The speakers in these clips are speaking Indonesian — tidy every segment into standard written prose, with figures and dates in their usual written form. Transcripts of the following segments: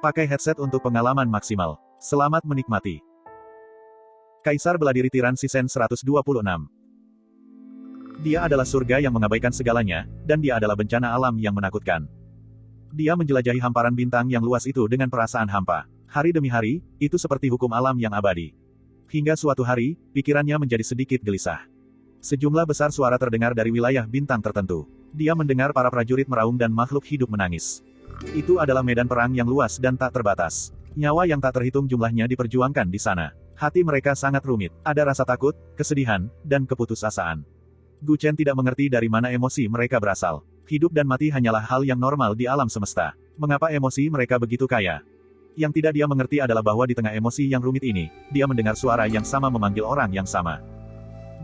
Pakai headset untuk pengalaman maksimal. Selamat menikmati. Kaisar Beladiri Tiran Season 126. Dia adalah surga yang mengabaikan segalanya, dan dia adalah bencana alam yang menakutkan. Dia menjelajahi hamparan bintang yang luas itu dengan perasaan hampa. Hari demi hari, itu seperti hukum alam yang abadi. Hingga suatu hari, pikirannya menjadi sedikit gelisah. Sejumlah besar suara terdengar dari wilayah bintang tertentu. Dia mendengar para prajurit meraung dan makhluk hidup menangis. Itu adalah medan perang yang luas dan tak terbatas. Nyawa yang tak terhitung jumlahnya diperjuangkan di sana. Hati mereka sangat rumit. Ada rasa takut, kesedihan, dan keputusasaan. Gu Chen tidak mengerti dari mana emosi mereka berasal. Hidup dan mati hanyalah hal yang normal di alam semesta. Mengapa emosi mereka begitu kaya? Yang tidak dia mengerti adalah bahwa di tengah emosi yang rumit ini, dia mendengar suara yang sama memanggil orang yang sama.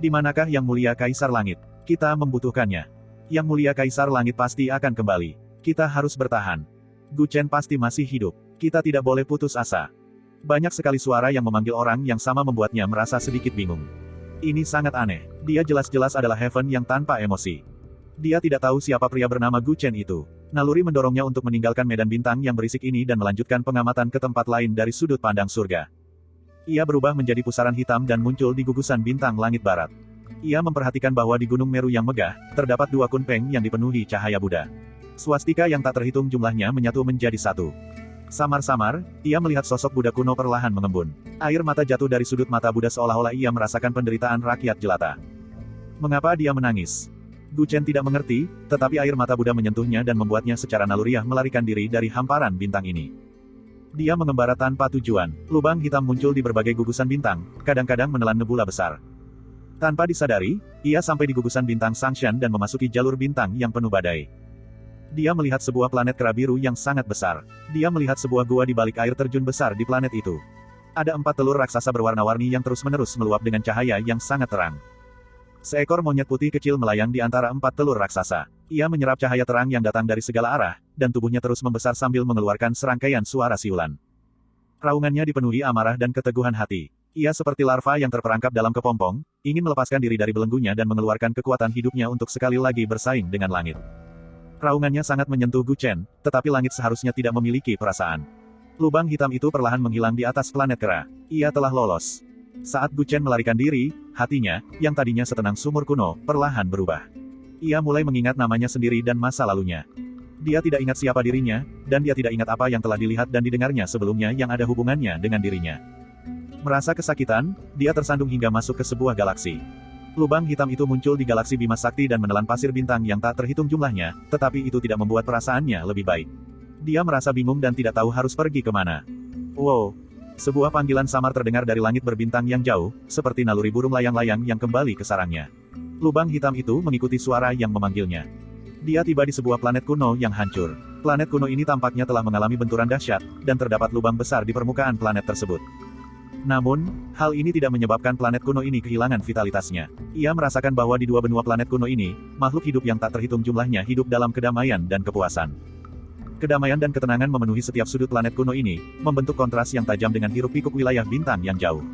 Di manakah Yang Mulia Kaisar Langit? Kita membutuhkannya. Yang Mulia Kaisar Langit pasti akan kembali. Kita harus bertahan. Gu Chen pasti masih hidup. Kita tidak boleh putus asa. Banyak sekali suara yang memanggil orang yang sama membuatnya merasa sedikit bingung. Ini sangat aneh. Dia jelas-jelas adalah Heaven yang tanpa emosi. Dia tidak tahu siapa pria bernama Gu Chen itu. Naluri mendorongnya untuk meninggalkan medan bintang yang berisik ini dan melanjutkan pengamatan ke tempat lain dari sudut pandang surga. Ia berubah menjadi pusaran hitam dan muncul di gugusan bintang langit barat. Ia memperhatikan bahwa di Gunung Meru yang megah, terdapat dua kunpeng yang dipenuhi cahaya Buddha. Swastika yang tak terhitung jumlahnya menyatu menjadi satu. Samar-samar, ia melihat sosok Buddha kuno perlahan mengembun. Air mata jatuh dari sudut mata Buddha seolah-olah ia merasakan penderitaan rakyat jelata. Mengapa dia menangis? Gu Chen tidak mengerti, tetapi air mata Buddha menyentuhnya dan membuatnya secara naluriah melarikan diri dari hamparan bintang ini. Dia mengembara tanpa tujuan. Lubang hitam muncul di berbagai gugusan bintang, kadang-kadang menelan nebula besar. Tanpa disadari, ia sampai di gugusan bintang Sangshan dan memasuki jalur bintang yang penuh badai. Dia melihat sebuah planet kera biru yang sangat besar. Dia melihat sebuah gua di balik air terjun besar di planet itu. Ada 4 telur raksasa berwarna-warni yang terus-menerus meluap dengan cahaya yang sangat terang. Seekor monyet putih kecil melayang di antara 4 telur raksasa. Ia menyerap cahaya terang yang datang dari segala arah, dan tubuhnya terus membesar sambil mengeluarkan serangkaian suara siulan. Raungannya dipenuhi amarah dan keteguhan hati. Ia seperti larva yang terperangkap dalam kepompong, ingin melepaskan diri dari belenggunya dan mengeluarkan kekuatan hidupnya untuk sekali lagi bersaing dengan langit. Raungannya sangat menyentuh Gu Chen, tetapi langit seharusnya tidak memiliki perasaan. Lubang hitam itu perlahan menghilang di atas planet kera. Ia telah lolos. Saat Gu Chen melarikan diri, hatinya, yang tadinya setenang sumur kuno, perlahan berubah. Ia mulai mengingat namanya sendiri dan masa lalunya. Dia tidak ingat siapa dirinya, dan dia tidak ingat apa yang telah dilihat dan didengarnya sebelumnya yang ada hubungannya dengan dirinya. Merasa kesakitan, dia tersandung hingga masuk ke sebuah galaksi. Lubang hitam itu muncul di galaksi Bima Sakti dan menelan pasir bintang yang tak terhitung jumlahnya, tetapi itu tidak membuat perasaannya lebih baik. Dia merasa bingung dan tidak tahu harus pergi kemana. Wow! Sebuah panggilan samar terdengar dari langit berbintang yang jauh, seperti naluri burung layang-layang yang kembali ke sarangnya. Lubang hitam itu mengikuti suara yang memanggilnya. Dia tiba di sebuah planet kuno yang hancur. Planet kuno ini tampaknya telah mengalami benturan dahsyat, dan terdapat lubang besar di permukaan planet tersebut. Namun, hal ini tidak menyebabkan planet kuno ini kehilangan vitalitasnya. Ia merasakan bahwa di dua benua planet kuno ini, makhluk hidup yang tak terhitung jumlahnya hidup dalam kedamaian dan kepuasan. Kedamaian dan ketenangan memenuhi setiap sudut planet kuno ini, membentuk kontras yang tajam dengan hiruk-pikuk wilayah bintang yang jauh.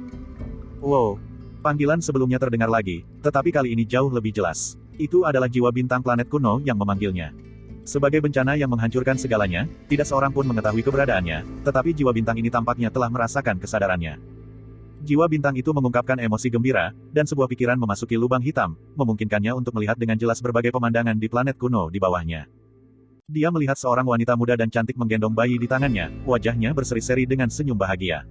Wow! Panggilan sebelumnya terdengar lagi, tetapi kali ini jauh lebih jelas. Itu adalah jiwa bintang planet kuno yang memanggilnya. Sebagai bencana yang menghancurkan segalanya, tidak seorang pun mengetahui keberadaannya, tetapi jiwa bintang ini tampaknya telah merasakan kesadarannya. Jiwa bintang itu mengungkapkan emosi gembira, dan sebuah pikiran memasuki lubang hitam, memungkinkannya untuk melihat dengan jelas berbagai pemandangan di planet kuno di bawahnya. Dia melihat seorang wanita muda dan cantik menggendong bayi di tangannya, wajahnya berseri-seri dengan senyum bahagia.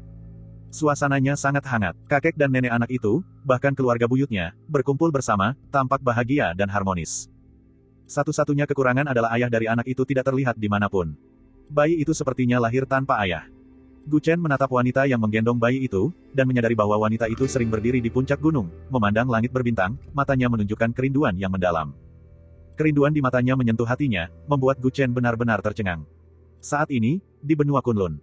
Suasananya sangat hangat. Kakek dan nenek anak itu, bahkan keluarga buyutnya, berkumpul bersama, tampak bahagia dan harmonis. Satu-satunya kekurangan adalah ayah dari anak itu tidak terlihat dimanapun. Bayi itu sepertinya lahir tanpa ayah. Gu Chen menatap wanita yang menggendong bayi itu, dan menyadari bahwa wanita itu sering berdiri di puncak gunung, memandang langit berbintang, matanya menunjukkan kerinduan yang mendalam. Kerinduan di matanya menyentuh hatinya, membuat Gu Chen benar-benar tercengang. Saat ini, di benua Kunlun.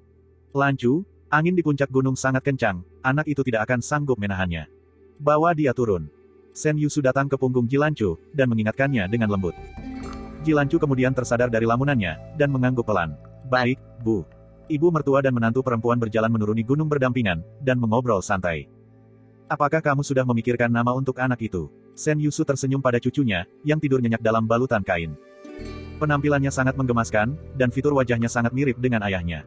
Lancu, angin di puncak gunung sangat kencang, anak itu tidak akan sanggup menahannya. Bawa dia turun. Shen Yusu datang ke punggung Jilancu, dan mengingatkannya dengan lembut. Jilancu kemudian tersadar dari lamunannya, dan mengangguk pelan. Baik, Bu. Ibu mertua dan menantu perempuan berjalan menuruni gunung berdampingan, dan mengobrol santai. Apakah kamu sudah memikirkan nama untuk anak itu? Shen Yusu tersenyum pada cucunya, yang tidur nyenyak dalam balutan kain. Penampilannya sangat menggemaskan, dan fitur wajahnya sangat mirip dengan ayahnya.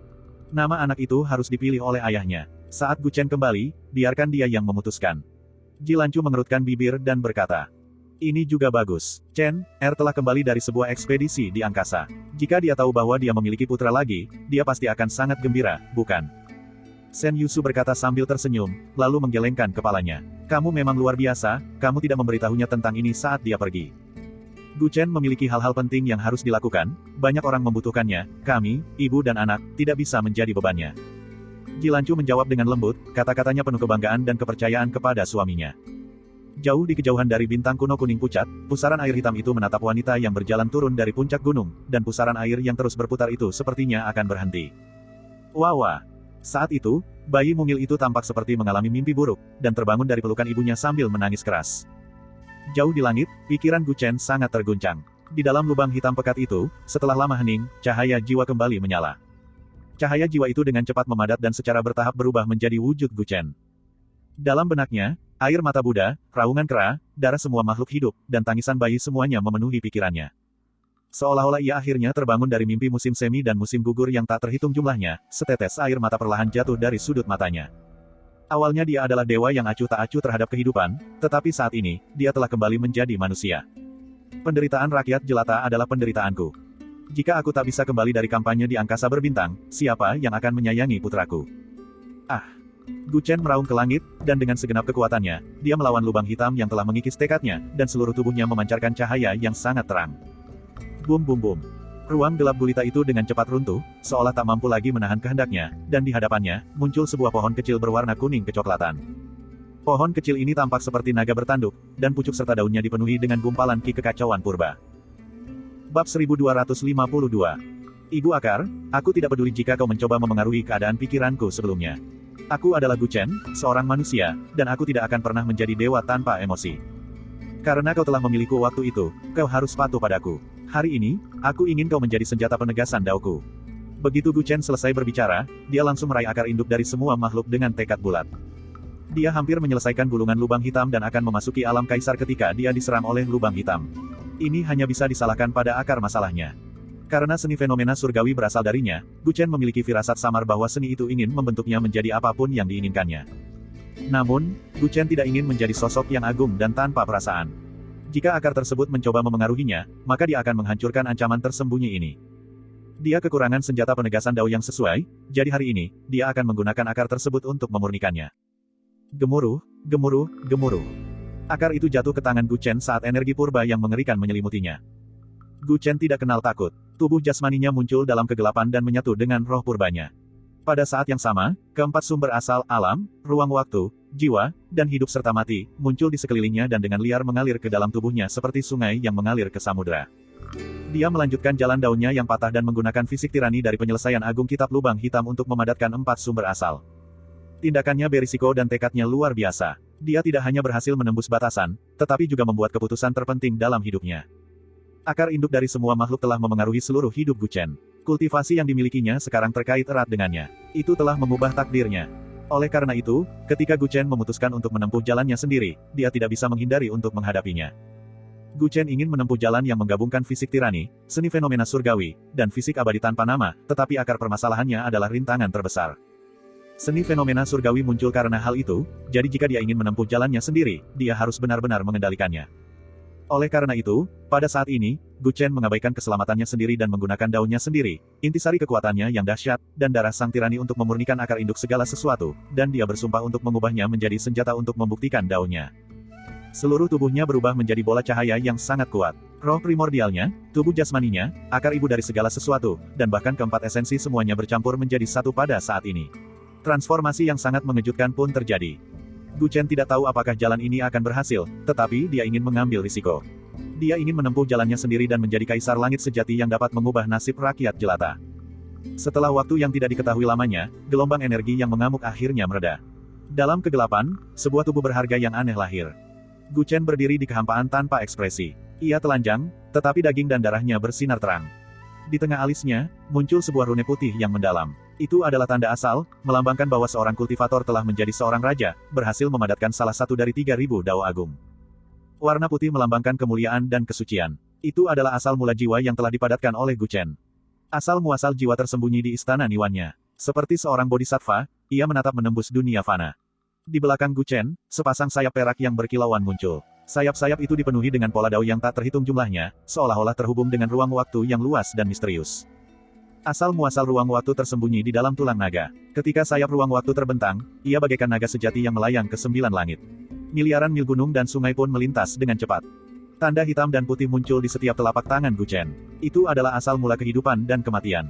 Nama anak itu harus dipilih oleh ayahnya. Saat Gu Chen kembali, biarkan dia yang memutuskan. Ji Lancu mengerutkan bibir dan berkata, ini juga bagus. Chen, telah kembali dari sebuah ekspedisi di angkasa. Jika dia tahu bahwa dia memiliki putra lagi, dia pasti akan sangat gembira, bukan? Shen Yusu berkata sambil tersenyum, lalu menggelengkan kepalanya. Kamu memang luar biasa, kamu tidak memberitahunya tentang ini saat dia pergi. Gu Chen memiliki hal-hal penting yang harus dilakukan, banyak orang membutuhkannya, kami, ibu dan anak, tidak bisa menjadi bebannya. Ji Lancu menjawab dengan lembut, kata-katanya penuh kebanggaan dan kepercayaan kepada suaminya. Jauh di kejauhan dari bintang kuno kuning pucat, pusaran air hitam itu menatap wanita yang berjalan turun dari puncak gunung, dan pusaran air yang terus berputar itu sepertinya akan berhenti. Wawa. Saat itu, bayi mungil itu tampak seperti mengalami mimpi buruk, dan terbangun dari pelukan ibunya sambil menangis keras. Jauh di langit, pikiran Gu Chen sangat terguncang. Di dalam lubang hitam pekat itu, setelah lama hening, cahaya jiwa kembali menyala. Cahaya jiwa itu dengan cepat memadat dan secara bertahap berubah menjadi wujud Gu Chen. Dalam benaknya, air mata Buddha, raungan kera, darah semua makhluk hidup, dan tangisan bayi semuanya memenuhi pikirannya. Seolah-olah ia akhirnya terbangun dari mimpi musim semi dan musim gugur yang tak terhitung jumlahnya, setetes air mata perlahan jatuh dari sudut matanya. Awalnya dia adalah dewa yang acuh tak acuh terhadap kehidupan, tetapi saat ini, dia telah kembali menjadi manusia. Penderitaan rakyat jelata adalah penderitaanku. Jika aku tak bisa kembali dari kampanye di angkasa berbintang, siapa yang akan menyayangi putraku? Ah! Gu Chen meraung ke langit, dan dengan segenap kekuatannya, dia melawan lubang hitam yang telah mengikis tekadnya, dan seluruh tubuhnya memancarkan cahaya yang sangat terang. Bum bum bum. Ruang gelap gulita itu dengan cepat runtuh, seolah tak mampu lagi menahan kehendaknya, dan di hadapannya, muncul sebuah pohon kecil berwarna kuning kecoklatan. Pohon kecil ini tampak seperti naga bertanduk, dan pucuk serta daunnya dipenuhi dengan gumpalan ki kekacauan purba. Bab 1252. Ibu Akar, aku tidak peduli jika kau mencoba memengaruhi keadaan pikiranku sebelumnya. Aku adalah Gu Chen, seorang manusia, dan aku tidak akan pernah menjadi dewa tanpa emosi. Karena kau telah memilihku waktu itu, kau harus patuh padaku. Hari ini, aku ingin kau menjadi senjata penegasan daoku. Begitu Gu Chen selesai berbicara, dia langsung meraih akar induk dari semua makhluk dengan tekad bulat. Dia hampir menyelesaikan gulungan lubang hitam dan akan memasuki alam kaisar ketika dia diserang oleh lubang hitam. Ini hanya bisa disalahkan pada akar masalahnya. Karena seni fenomena surgawi berasal darinya, Gu Chen memiliki firasat samar bahwa seni itu ingin membentuknya menjadi apapun yang diinginkannya. Namun, Gu Chen tidak ingin menjadi sosok yang agung dan tanpa perasaan. Jika akar tersebut mencoba memengaruhinya, maka dia akan menghancurkan ancaman tersembunyi ini. Dia kekurangan senjata penegasan dao yang sesuai, jadi hari ini, dia akan menggunakan akar tersebut untuk memurnikannya. Gemuruh, gemuruh, gemuruh. Akar itu jatuh ke tangan Gu Chen saat energi purba yang mengerikan menyelimutinya. Gu Chen tidak kenal takut. Tubuh jasmaninya muncul dalam kegelapan dan menyatu dengan roh purbanya. Pada saat yang sama, keempat sumber asal, alam, ruang waktu, jiwa, dan hidup serta mati, muncul di sekelilingnya dan dengan liar mengalir ke dalam tubuhnya seperti sungai yang mengalir ke samudera. Dia melanjutkan jalan daunnya yang patah dan menggunakan fisik tirani dari penyelesaian agung kitab lubang hitam untuk memadatkan empat sumber asal. Tindakannya berisiko dan tekadnya luar biasa. Dia tidak hanya berhasil menembus batasan, tetapi juga membuat keputusan terpenting dalam hidupnya. Akar induk dari semua makhluk telah memengaruhi seluruh hidup Gu Chen. Kultivasi yang dimilikinya sekarang terkait erat dengannya. Itu telah mengubah takdirnya. Oleh karena itu, ketika Gu Chen memutuskan untuk menempuh jalannya sendiri, dia tidak bisa menghindari untuk menghadapinya. Gu Chen ingin menempuh jalan yang menggabungkan fisik tirani, seni fenomena surgawi, dan fisik abadi tanpa nama, tetapi akar permasalahannya adalah rintangan terbesar. Seni fenomena surgawi muncul karena hal itu, jadi jika dia ingin menempuh jalannya sendiri, dia harus benar-benar mengendalikannya. Oleh karena itu, pada saat ini, Gu Chen mengabaikan keselamatannya sendiri dan menggunakan daunnya sendiri, intisari kekuatannya yang dahsyat, dan darah sang tirani untuk memurnikan akar induk segala sesuatu, dan dia bersumpah untuk mengubahnya menjadi senjata untuk membuktikan daunnya. Seluruh tubuhnya berubah menjadi bola cahaya yang sangat kuat. Roh primordialnya, tubuh jasmaninya, akar ibu dari segala sesuatu, dan bahkan keempat esensi semuanya bercampur menjadi satu pada saat ini. Transformasi yang sangat mengejutkan pun terjadi. Gu Chen tidak tahu apakah jalan ini akan berhasil, tetapi dia ingin mengambil risiko. Dia ingin menempuh jalannya sendiri dan menjadi kaisar langit sejati yang dapat mengubah nasib rakyat jelata. Setelah waktu yang tidak diketahui lamanya, gelombang energi yang mengamuk akhirnya mereda. Dalam kegelapan, sebuah tubuh berharga yang aneh lahir. Gu Chen berdiri di kehampaan tanpa ekspresi. Ia telanjang, tetapi daging dan darahnya bersinar terang. Di tengah alisnya, muncul sebuah rune putih yang mendalam. Itu adalah tanda asal, melambangkan bahwa seorang kultivator telah menjadi seorang raja, berhasil memadatkan salah satu dari 3.000 dao agung. Warna putih melambangkan kemuliaan dan kesucian. Itu adalah asal mula jiwa yang telah dipadatkan oleh Gu Chen. Asal muasal jiwa tersembunyi di istana Niwannya. Seperti seorang bodhisattva, ia menatap menembus dunia fana. Di belakang Gu Chen, sepasang sayap perak yang berkilauan muncul. Sayap-sayap itu dipenuhi dengan pola dao yang tak terhitung jumlahnya, seolah-olah terhubung dengan ruang waktu yang luas dan misterius. Asal-muasal ruang waktu tersembunyi di dalam tulang naga. Ketika sayap ruang waktu terbentang, ia bagaikan naga sejati yang melayang ke 9 langit. Miliaran mil gunung dan sungai pun melintas dengan cepat. Tanda hitam dan putih muncul di setiap telapak tangan Gu Chen. Itu adalah asal mula kehidupan dan kematian.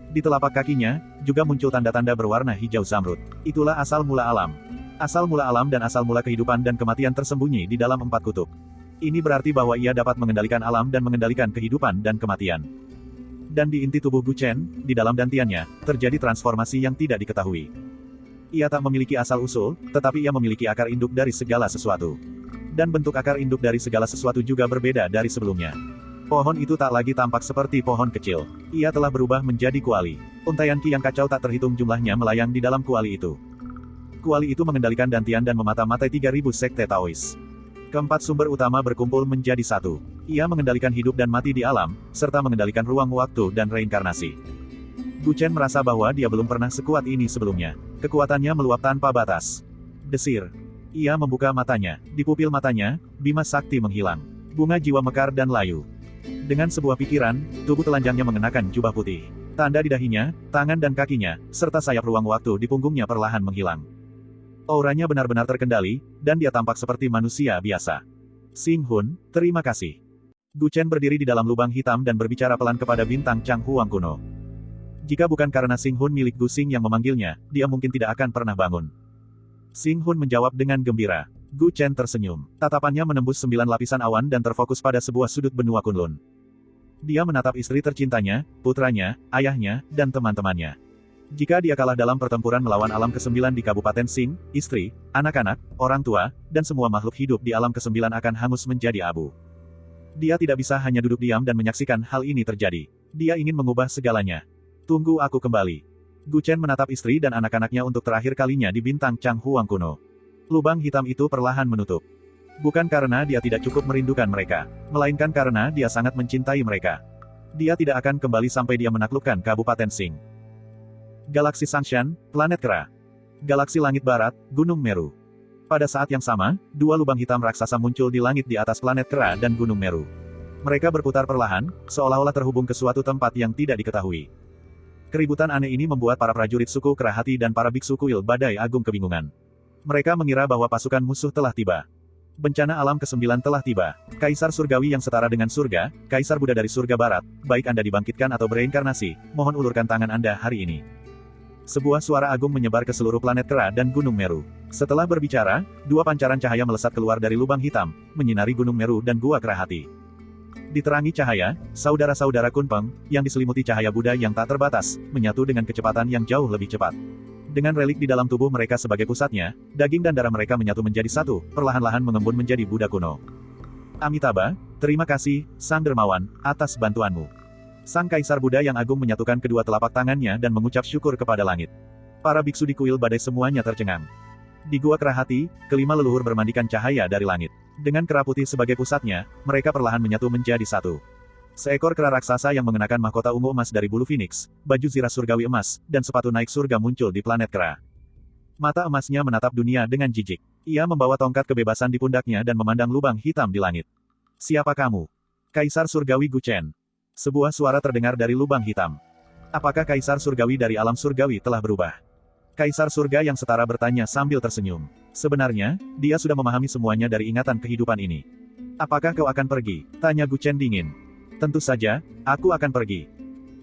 Di telapak kakinya, juga muncul tanda-tanda berwarna hijau zamrud. Itulah asal mula alam. Asal mula alam dan asal mula kehidupan dan kematian tersembunyi di dalam 4 kutub. Ini berarti bahwa ia dapat mengendalikan alam dan mengendalikan kehidupan dan kematian. Dan di inti tubuh Gu Chen, di dalam dantiannya, terjadi transformasi yang tidak diketahui. Ia tak memiliki asal-usul, tetapi ia memiliki akar induk dari segala sesuatu. Dan bentuk akar induk dari segala sesuatu juga berbeda dari sebelumnya. Pohon itu tak lagi tampak seperti pohon kecil. Ia telah berubah menjadi kuali. Untaian ki yang kacau tak terhitung jumlahnya melayang di dalam kuali itu. Kuali itu mengendalikan dantian dan memata-matai 3000 sekte Taois. Keempat sumber utama berkumpul menjadi satu. Ia mengendalikan hidup dan mati di alam, serta mengendalikan ruang waktu dan reinkarnasi. Gu Chen merasa bahwa dia belum pernah sekuat ini sebelumnya. Kekuatannya meluap tanpa batas. Desir. Ia membuka matanya. Di pupil matanya, Bima Sakti menghilang. Bunga jiwa mekar dan layu. Dengan sebuah pikiran, tubuh telanjangnya mengenakan jubah putih. Tanda di dahinya, tangan dan kakinya, serta sayap ruang waktu di punggungnya perlahan menghilang. Auranya benar-benar terkendali, dan dia tampak seperti manusia biasa. Xing Hun, terima kasih. Gu Chen berdiri di dalam lubang hitam dan berbicara pelan kepada bintang Chang Huang kuno. Jika bukan karena Xing Hun milik Gu Xing yang memanggilnya, dia mungkin tidak akan pernah bangun. Xing Hun menjawab dengan gembira. Gu Chen tersenyum. Tatapannya menembus 9 lapisan awan dan terfokus pada sebuah sudut benua Kunlun. Dia menatap istri tercintanya, putranya, ayahnya, dan teman-temannya. Jika dia kalah dalam pertempuran melawan alam ke-9 di Kabupaten Xing, istri, anak-anak, orang tua, dan semua makhluk hidup di alam ke-9 akan hangus menjadi abu. Dia tidak bisa hanya duduk diam dan menyaksikan hal ini terjadi. Dia ingin mengubah segalanya. Tunggu aku kembali. Gu Chen menatap istri dan anak-anaknya untuk terakhir kalinya di bintang Chang Huang kuno. Lubang hitam itu perlahan menutup. Bukan karena dia tidak cukup merindukan mereka, melainkan karena dia sangat mencintai mereka. Dia tidak akan kembali sampai dia menaklukkan Kabupaten Xing. Galaksi Sangshan, planet Kera. Galaksi Langit Barat, Gunung Meru. Pada saat yang sama, 2 lubang hitam raksasa muncul di langit di atas planet Kera dan Gunung Meru. Mereka berputar perlahan, seolah-olah terhubung ke suatu tempat yang tidak diketahui. Keributan aneh ini membuat para prajurit suku Kera Hati dan para biksu kuil Badai Agung kebingungan. Mereka mengira bahwa pasukan musuh telah tiba. Bencana alam ke-9 telah tiba. Kaisar surgawi yang setara dengan surga, Kaisar Buddha dari surga barat, baik Anda dibangkitkan atau bereinkarnasi, mohon ulurkan tangan Anda hari ini. Sebuah suara agung menyebar ke seluruh planet Kera dan Gunung Meru. Setelah berbicara, 2 pancaran cahaya melesat keluar dari lubang hitam, menyinari Gunung Meru dan Gua Kera Hati. Diterangi cahaya, saudara-saudara Kunpeng, yang diselimuti cahaya Buddha yang tak terbatas, menyatu dengan kecepatan yang jauh lebih cepat. Dengan relik di dalam tubuh mereka sebagai pusatnya, daging dan darah mereka menyatu menjadi satu, perlahan-lahan mengembun menjadi Buddha kuno. Amitabha, terima kasih, Sang Dermawan, atas bantuanmu. Sang Kaisar Buddha yang agung menyatukan kedua telapak tangannya dan mengucap syukur kepada langit. Para biksu di kuil badai semuanya tercengang. Di Gua Kera Hati, kelima leluhur bermandikan cahaya dari langit. Dengan kera putih sebagai pusatnya, mereka perlahan menyatu menjadi satu. Seekor kera raksasa yang mengenakan mahkota ungu emas dari bulu Phoenix, baju zirah surgawi emas, dan sepatu naik surga muncul di planet Kera. Mata emasnya menatap dunia dengan jijik. Ia membawa tongkat kebebasan di pundaknya dan memandang lubang hitam di langit. Siapa kamu? Kaisar Surgawi Gu Chen. Sebuah suara terdengar dari lubang hitam. Apakah Kaisar Surgawi dari alam surgawi telah berubah? Kaisar surga yang setara bertanya sambil tersenyum. Sebenarnya, dia sudah memahami semuanya dari ingatan kehidupan ini. Apakah kau akan pergi? Tanya Gu Chen dingin. Tentu saja, aku akan pergi.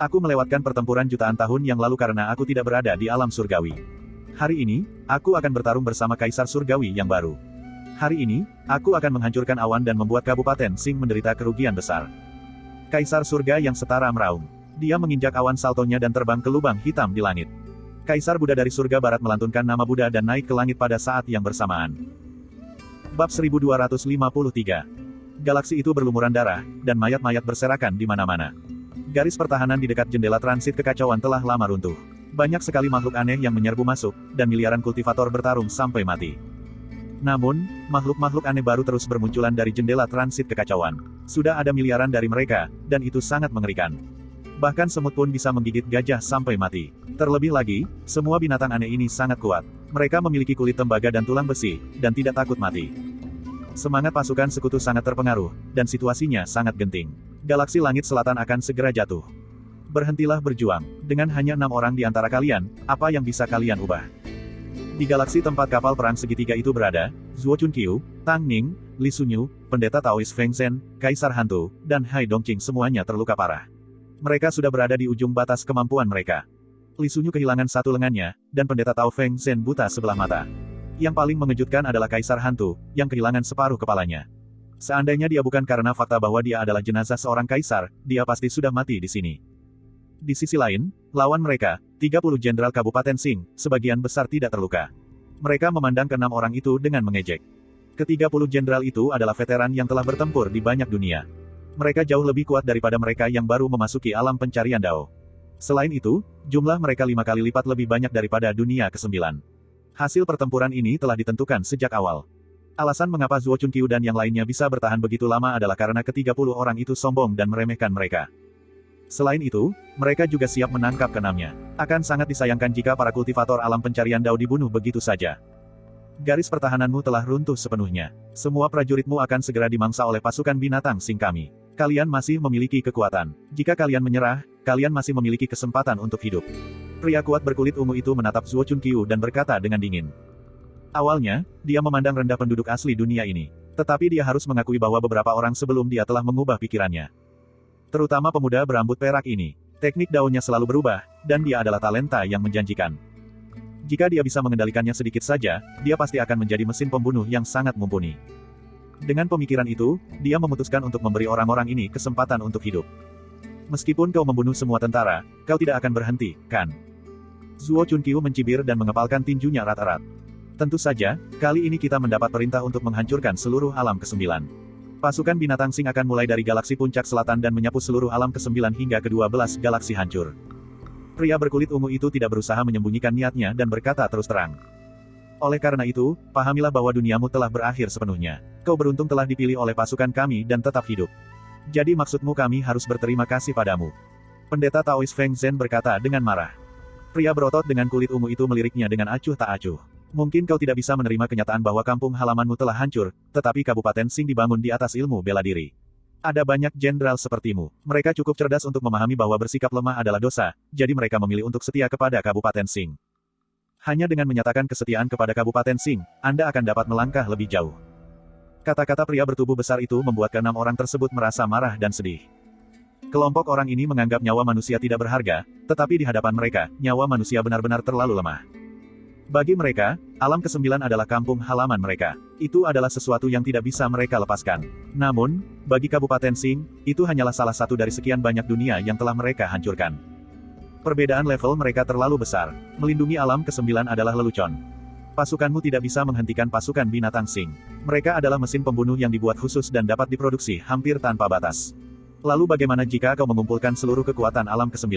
Aku melewatkan pertempuran jutaan tahun yang lalu karena aku tidak berada di alam surgawi. Hari ini, aku akan bertarung bersama Kaisar Surgawi yang baru. Hari ini, aku akan menghancurkan awan dan membuat Kabupaten Xing menderita kerugian besar. Kaisar surga yang setara meraung. Dia menginjak awan saltonya dan terbang ke lubang hitam di langit. Kaisar Buddha dari surga barat melantunkan nama Buddha dan naik ke langit pada saat yang bersamaan. Bab 1253. Galaksi itu berlumuran darah, dan mayat-mayat berserakan di mana-mana. Garis pertahanan di dekat jendela transit kekacauan telah lama runtuh. Banyak sekali makhluk aneh yang menyerbu masuk, dan miliaran kultivator bertarung sampai mati. Namun, makhluk-makhluk aneh baru terus bermunculan dari jendela transit kekacauan. Sudah ada miliaran dari mereka, dan itu sangat mengerikan. Bahkan semut pun bisa menggigit gajah sampai mati. Terlebih lagi, semua binatang aneh ini sangat kuat. Mereka memiliki kulit tembaga dan tulang besi, dan tidak takut mati. Semangat pasukan sekutu sangat terpengaruh, dan situasinya sangat genting. Galaksi langit selatan akan segera jatuh. Berhentilah berjuang. Dengan hanya 6 orang di antara kalian, apa yang bisa kalian ubah? Di galaksi tempat kapal perang segitiga itu berada, Zuo Chunqiu, Tang Ning, Li Sunyu, Pendeta Taois Feng Zhen, Kaisar Hantu, dan Hai Dongqing semuanya terluka parah. Mereka sudah berada di ujung batas kemampuan mereka. Li Sunyu kehilangan satu lengannya, dan Pendeta Tao Feng Zhen buta sebelah mata. Yang paling mengejutkan adalah Kaisar Hantu, yang kehilangan separuh kepalanya. Seandainya dia bukan karena fakta bahwa dia adalah jenazah seorang kaisar, dia pasti sudah mati di sini. Di sisi lain, lawan mereka, 30 jenderal Kabupaten Sing, sebagian besar tidak terluka. Mereka memandang ke-6 orang itu dengan mengejek. Ke-30 jenderal itu adalah veteran yang telah bertempur di banyak dunia. Mereka jauh lebih kuat daripada mereka yang baru memasuki alam pencarian Dao. Selain itu, jumlah mereka 5 kali lipat lebih banyak daripada dunia ke-9. Hasil pertempuran ini telah ditentukan sejak awal. Alasan mengapa Zuo Chunqiu dan yang lainnya bisa bertahan begitu lama adalah karena ke-30 orang itu sombong dan meremehkan mereka. Selain itu, mereka juga siap menangkap ke-6-nya. Akan sangat disayangkan jika para kultivator alam pencarian Dao dibunuh begitu saja. Garis pertahananmu telah runtuh sepenuhnya. Semua prajuritmu akan segera dimangsa oleh pasukan binatang Sing kami. Kalian masih memiliki kekuatan. Jika kalian menyerah, kalian masih memiliki kesempatan untuk hidup. Pria kuat berkulit ungu itu menatap Zuo Chunqiu dan berkata dengan dingin. Awalnya, dia memandang rendah penduduk asli dunia ini. Tetapi dia harus mengakui bahwa beberapa orang sebelum dia telah mengubah pikirannya. Terutama pemuda berambut perak ini. Teknik daunnya selalu berubah, dan dia adalah talenta yang menjanjikan. Jika dia bisa mengendalikannya sedikit saja, dia pasti akan menjadi mesin pembunuh yang sangat mumpuni. Dengan pemikiran itu, dia memutuskan untuk memberi orang-orang ini kesempatan untuk hidup. Meskipun kau membunuh semua tentara, kau tidak akan berhenti, kan? Zuo Chunqiu mencibir dan mengepalkan tinjunya erat-erat. Tentu saja, kali ini kita mendapat perintah untuk menghancurkan seluruh alam ke-9. Pasukan binatang Sing akan mulai dari galaksi puncak selatan dan menyapu seluruh alam ke-9 hingga ke-12 galaksi hancur. Pria berkulit ungu itu tidak berusaha menyembunyikan niatnya dan berkata terus terang. Oleh karena itu, pahamilah bahwa duniamu telah berakhir sepenuhnya. Kau beruntung telah dipilih oleh pasukan kami dan tetap hidup. Jadi maksudmu kami harus berterima kasih padamu. Pendeta Taois Feng Zhen berkata dengan marah. Pria berotot dengan kulit ungu itu meliriknya dengan acuh tak acuh. Mungkin kau tidak bisa menerima kenyataan bahwa kampung halamanmu telah hancur, tetapi Kabupaten Sing dibangun di atas ilmu bela diri. Ada banyak jenderal sepertimu. Mereka cukup cerdas untuk memahami bahwa bersikap lemah adalah dosa, jadi mereka memilih untuk setia kepada Kabupaten Sing. Hanya dengan menyatakan kesetiaan kepada Kabupaten Sing, Anda akan dapat melangkah lebih jauh. Kata-kata pria bertubuh besar itu membuat ke-6 orang tersebut merasa marah dan sedih. Kelompok orang ini menganggap nyawa manusia tidak berharga, tetapi di hadapan mereka, nyawa manusia benar-benar terlalu lemah. Bagi mereka, alam ke-9 adalah kampung halaman mereka. Itu adalah sesuatu yang tidak bisa mereka lepaskan. Namun, bagi Kabupaten Sing, itu hanyalah salah satu dari sekian banyak dunia yang telah mereka hancurkan. Perbedaan level mereka terlalu besar. Melindungi alam ke-9 adalah lelucon. Pasukanmu tidak bisa menghentikan pasukan binatang Sing. Mereka adalah mesin pembunuh yang dibuat khusus dan dapat diproduksi hampir tanpa batas. Lalu bagaimana jika kau mengumpulkan seluruh kekuatan alam ke-9?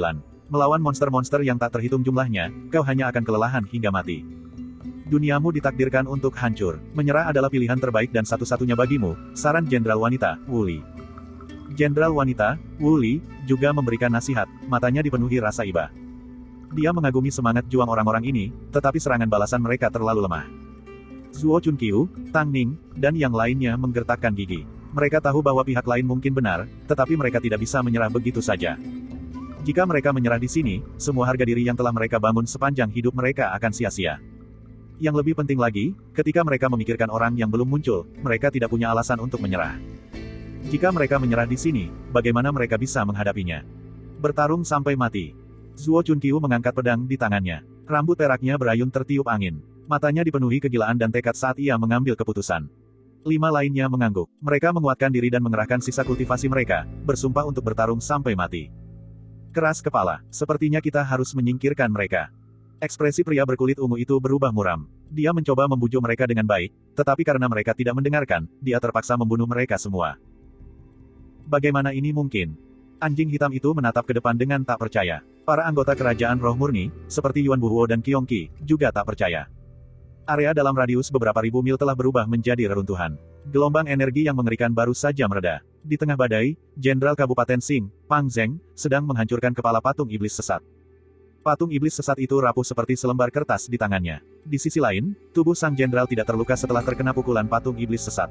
Melawan monster-monster yang tak terhitung jumlahnya, kau hanya akan kelelahan hingga mati. Duniamu ditakdirkan untuk hancur. Menyerah adalah pilihan terbaik dan satu-satunya bagimu, saran Jenderal Wanita, Wu Li. Jenderal Wanita, Wu Li, juga memberikan nasihat, matanya dipenuhi rasa iba. Dia mengagumi semangat juang orang-orang ini, tetapi serangan balasan mereka terlalu lemah. Zuo Chunqiu, Tang Ning, dan yang lainnya menggertakkan gigi. Mereka tahu bahwa pihak lain mungkin benar, tetapi mereka tidak bisa menyerah begitu saja. Jika mereka menyerah di sini, semua harga diri yang telah mereka bangun sepanjang hidup mereka akan sia-sia. Yang lebih penting lagi, ketika mereka memikirkan orang yang belum muncul, mereka tidak punya alasan untuk menyerah. Jika mereka menyerah di sini, bagaimana mereka bisa menghadapinya? Bertarung sampai mati. Zuo Chunqiu mengangkat pedang di tangannya. Rambut peraknya berayun tertiup angin. Matanya dipenuhi kegilaan dan tekad saat ia mengambil keputusan. 5 lainnya mengangguk. Mereka menguatkan diri dan mengerahkan sisa kultivasi mereka, bersumpah untuk bertarung sampai mati. Keras kepala, sepertinya kita harus menyingkirkan mereka. Ekspresi pria berkulit ungu itu berubah muram. Dia mencoba membujuk mereka dengan baik, tetapi karena mereka tidak mendengarkan, dia terpaksa membunuh mereka semua. Bagaimana ini mungkin? Anjing hitam itu menatap ke depan dengan tak percaya. Para anggota kerajaan roh murni, seperti Yuan Buhuo dan Qiong Qi, juga tak percaya. Area dalam radius beberapa ribu mil telah berubah menjadi reruntuhan. Gelombang energi yang mengerikan baru saja mereda. Di tengah badai, Jenderal Kabupaten Sing, Pang Zeng, sedang menghancurkan kepala patung iblis sesat. Patung iblis sesat itu rapuh seperti selembar kertas di tangannya. Di sisi lain, tubuh sang jenderal tidak terluka setelah terkena pukulan patung iblis sesat.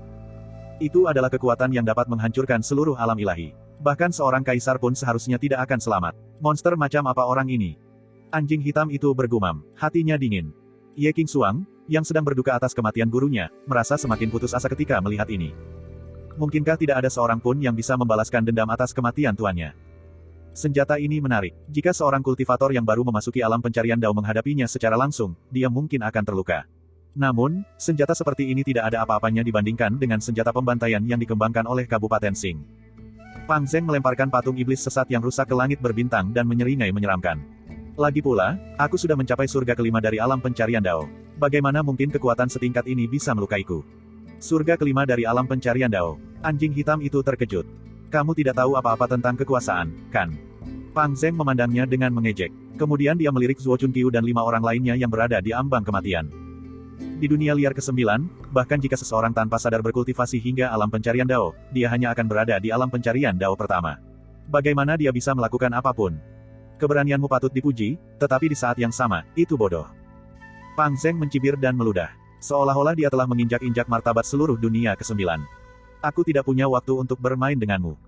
Itu adalah kekuatan yang dapat menghancurkan seluruh alam ilahi. Bahkan seorang kaisar pun seharusnya tidak akan selamat. Monster macam apa orang ini? Anjing hitam itu bergumam, hatinya dingin. Ye Qingxuang, yang sedang berduka atas kematian gurunya, merasa semakin putus asa ketika melihat ini. Mungkinkah tidak ada seorang pun yang bisa membalaskan dendam atas kematian tuannya? Senjata ini menarik. Jika seorang kultivator yang baru memasuki alam pencarian Dao menghadapinya secara langsung, dia mungkin akan terluka. Namun, senjata seperti ini tidak ada apa-apanya dibandingkan dengan senjata pembantaian yang dikembangkan oleh Kabupaten Sing. Pang Zeng melemparkan patung iblis sesat yang rusak ke langit berbintang dan menyeringai menyeramkan. Lagi pula, aku sudah mencapai surga kelima dari alam pencarian Dao. Bagaimana mungkin kekuatan setingkat ini bisa melukaiku? Surga kelima dari alam pencarian Dao. Anjing hitam itu terkejut. Kamu tidak tahu apa-apa tentang kekuasaan, kan? Pang Zeng memandangnya dengan mengejek. Kemudian dia melirik Zuo Chunqiu dan 5 orang lainnya yang berada di ambang kematian. Di dunia liar ke-9, bahkan jika seseorang tanpa sadar berkultivasi hingga alam pencarian Dao, dia hanya akan berada di alam pencarian Dao pertama. Bagaimana dia bisa melakukan apapun? Keberanianmu patut dipuji, tetapi di saat yang sama, itu bodoh. Pang Zeng mencibir dan meludah. Seolah-olah dia telah menginjak-injak martabat seluruh dunia ke-9. Aku tidak punya waktu untuk bermain denganmu.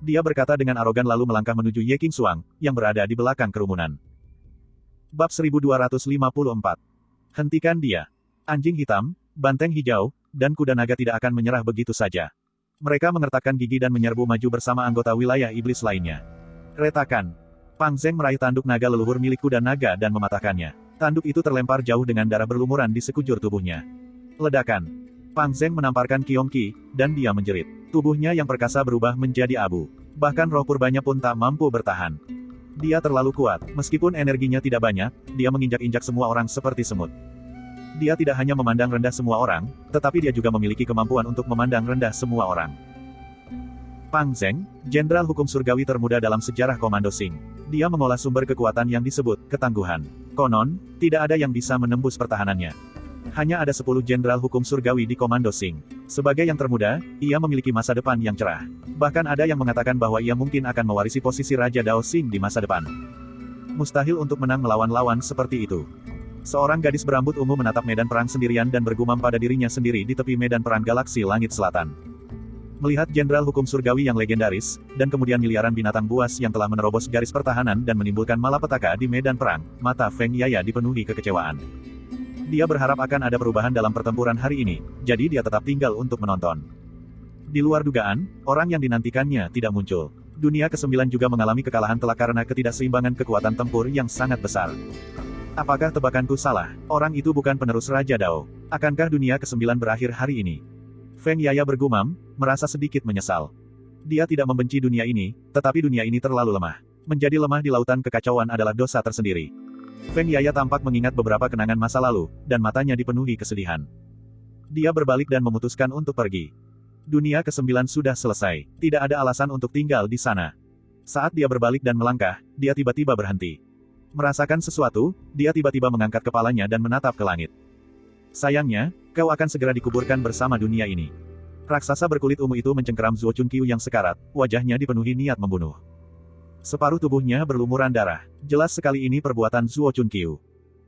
Dia berkata dengan arogan lalu melangkah menuju Ye Qingxuang, yang berada di belakang kerumunan. Bab 1254. Hentikan dia. Anjing hitam, banteng hijau, dan kuda naga tidak akan menyerah begitu saja. Mereka mengertakkan gigi dan menyerbu maju bersama anggota wilayah iblis lainnya. Retakan. Pang Zeng meraih tanduk naga leluhur milik kuda naga dan mematahkannya. Tanduk itu terlempar jauh dengan darah berlumuran di sekujur tubuhnya. Ledakan. Pang Zeng menamparkan Qiong Qi, dan dia menjerit. Tubuhnya yang perkasa berubah menjadi abu. Bahkan roh purbanya pun tak mampu bertahan. Dia terlalu kuat, meskipun energinya tidak banyak, dia menginjak-injak semua orang seperti semut. Dia tidak hanya memandang rendah semua orang, tetapi dia juga memiliki kemampuan untuk memandang rendah semua orang. Pang Zeng, jenderal hukum surgawi termuda dalam sejarah Komando Sing. Dia mengolah sumber kekuatan yang disebut ketangguhan. Konon, tidak ada yang bisa menembus pertahanannya. Hanya ada 10 jenderal hukum surgawi di Komando Sing. Sebagai yang termuda, ia memiliki masa depan yang cerah. Bahkan ada yang mengatakan bahwa ia mungkin akan mewarisi posisi Raja Dao Sing di masa depan. Mustahil untuk menang melawan lawan seperti itu. Seorang gadis berambut ungu menatap medan perang sendirian dan bergumam pada dirinya sendiri di tepi medan perang galaksi langit selatan. Melihat jenderal hukum surgawi yang legendaris, dan kemudian miliaran binatang buas yang telah menerobos garis pertahanan dan menimbulkan malapetaka di medan perang, mata Feng Yaya dipenuhi kekecewaan. Dia berharap akan ada perubahan dalam pertempuran hari ini, jadi dia tetap tinggal untuk menonton. Di luar dugaan, orang yang dinantikannya tidak muncul. Dunia ke-9 juga mengalami kekalahan telak karena ketidakseimbangan kekuatan tempur yang sangat besar. Apakah tebakanku salah? Orang itu bukan penerus Raja Dao. Akankah dunia ke-9 berakhir hari ini? Feng Yaya bergumam, merasa sedikit menyesal. Dia tidak membenci dunia ini, tetapi dunia ini terlalu lemah. Menjadi lemah di lautan kekacauan adalah dosa tersendiri. Feng Yaya tampak mengingat beberapa kenangan masa lalu, dan matanya dipenuhi kesedihan. Dia berbalik dan memutuskan untuk pergi. Dunia ke-9 sudah selesai, tidak ada alasan untuk tinggal di sana. Saat dia berbalik dan melangkah, dia tiba-tiba berhenti. Merasakan sesuatu, dia tiba-tiba mengangkat kepalanya dan menatap ke langit. Sayangnya, kau akan segera dikuburkan bersama dunia ini. Raksasa berkulit ungu itu mencengkeram Zuo Chunqiu yang sekarat, wajahnya dipenuhi niat membunuh. Separuh tubuhnya berlumuran darah. Jelas sekali ini perbuatan Zuo Chunqiu.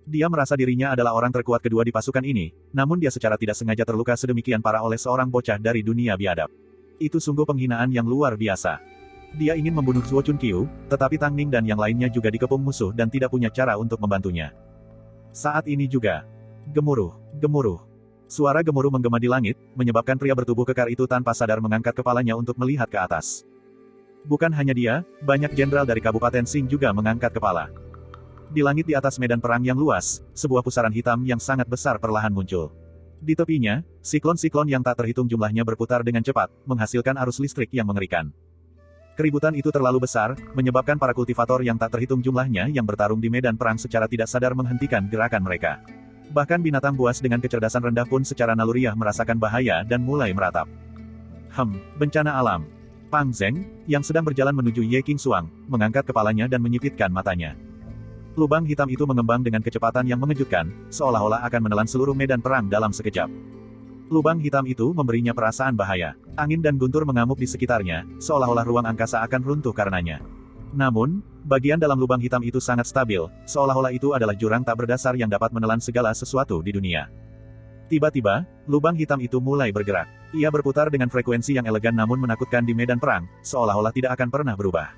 Dia merasa dirinya adalah orang terkuat kedua di pasukan ini, namun dia secara tidak sengaja terluka sedemikian parah oleh seorang bocah dari dunia biadab. Itu sungguh penghinaan yang luar biasa. Dia ingin membunuh Zuo Chunqiu, tetapi Tang Ning dan yang lainnya juga dikepung musuh dan tidak punya cara untuk membantunya. Saat ini juga, gemuruh, gemuruh. Suara gemuruh menggema di langit, menyebabkan pria bertubuh kekar itu tanpa sadar mengangkat kepalanya untuk melihat ke atas. Bukan hanya dia, banyak jenderal dari Kabupaten Sing juga mengangkat kepala. Di langit di atas medan perang yang luas, sebuah pusaran hitam yang sangat besar perlahan muncul. Di tepinya, siklon-siklon yang tak terhitung jumlahnya berputar dengan cepat, menghasilkan arus listrik yang mengerikan. Keributan itu terlalu besar, menyebabkan para kultivator yang tak terhitung jumlahnya yang bertarung di medan perang secara tidak sadar menghentikan gerakan mereka. Bahkan binatang buas dengan kecerdasan rendah pun secara naluriah merasakan bahaya dan mulai meratap. Bencana alam. Pang Zeng, yang sedang berjalan menuju Ye Qingxuang, mengangkat kepalanya dan menyipitkan matanya. Lubang hitam itu mengembang dengan kecepatan yang mengejutkan, seolah-olah akan menelan seluruh medan perang dalam sekejap. Lubang hitam itu memberinya perasaan bahaya. Angin dan guntur mengamuk di sekitarnya, seolah-olah ruang angkasa akan runtuh karenanya. Namun, bagian dalam lubang hitam itu sangat stabil, seolah-olah itu adalah jurang tak berdasar yang dapat menelan segala sesuatu di dunia. Tiba-tiba, lubang hitam itu mulai bergerak. Ia berputar dengan frekuensi yang elegan namun menakutkan di medan perang, seolah-olah tidak akan pernah berubah.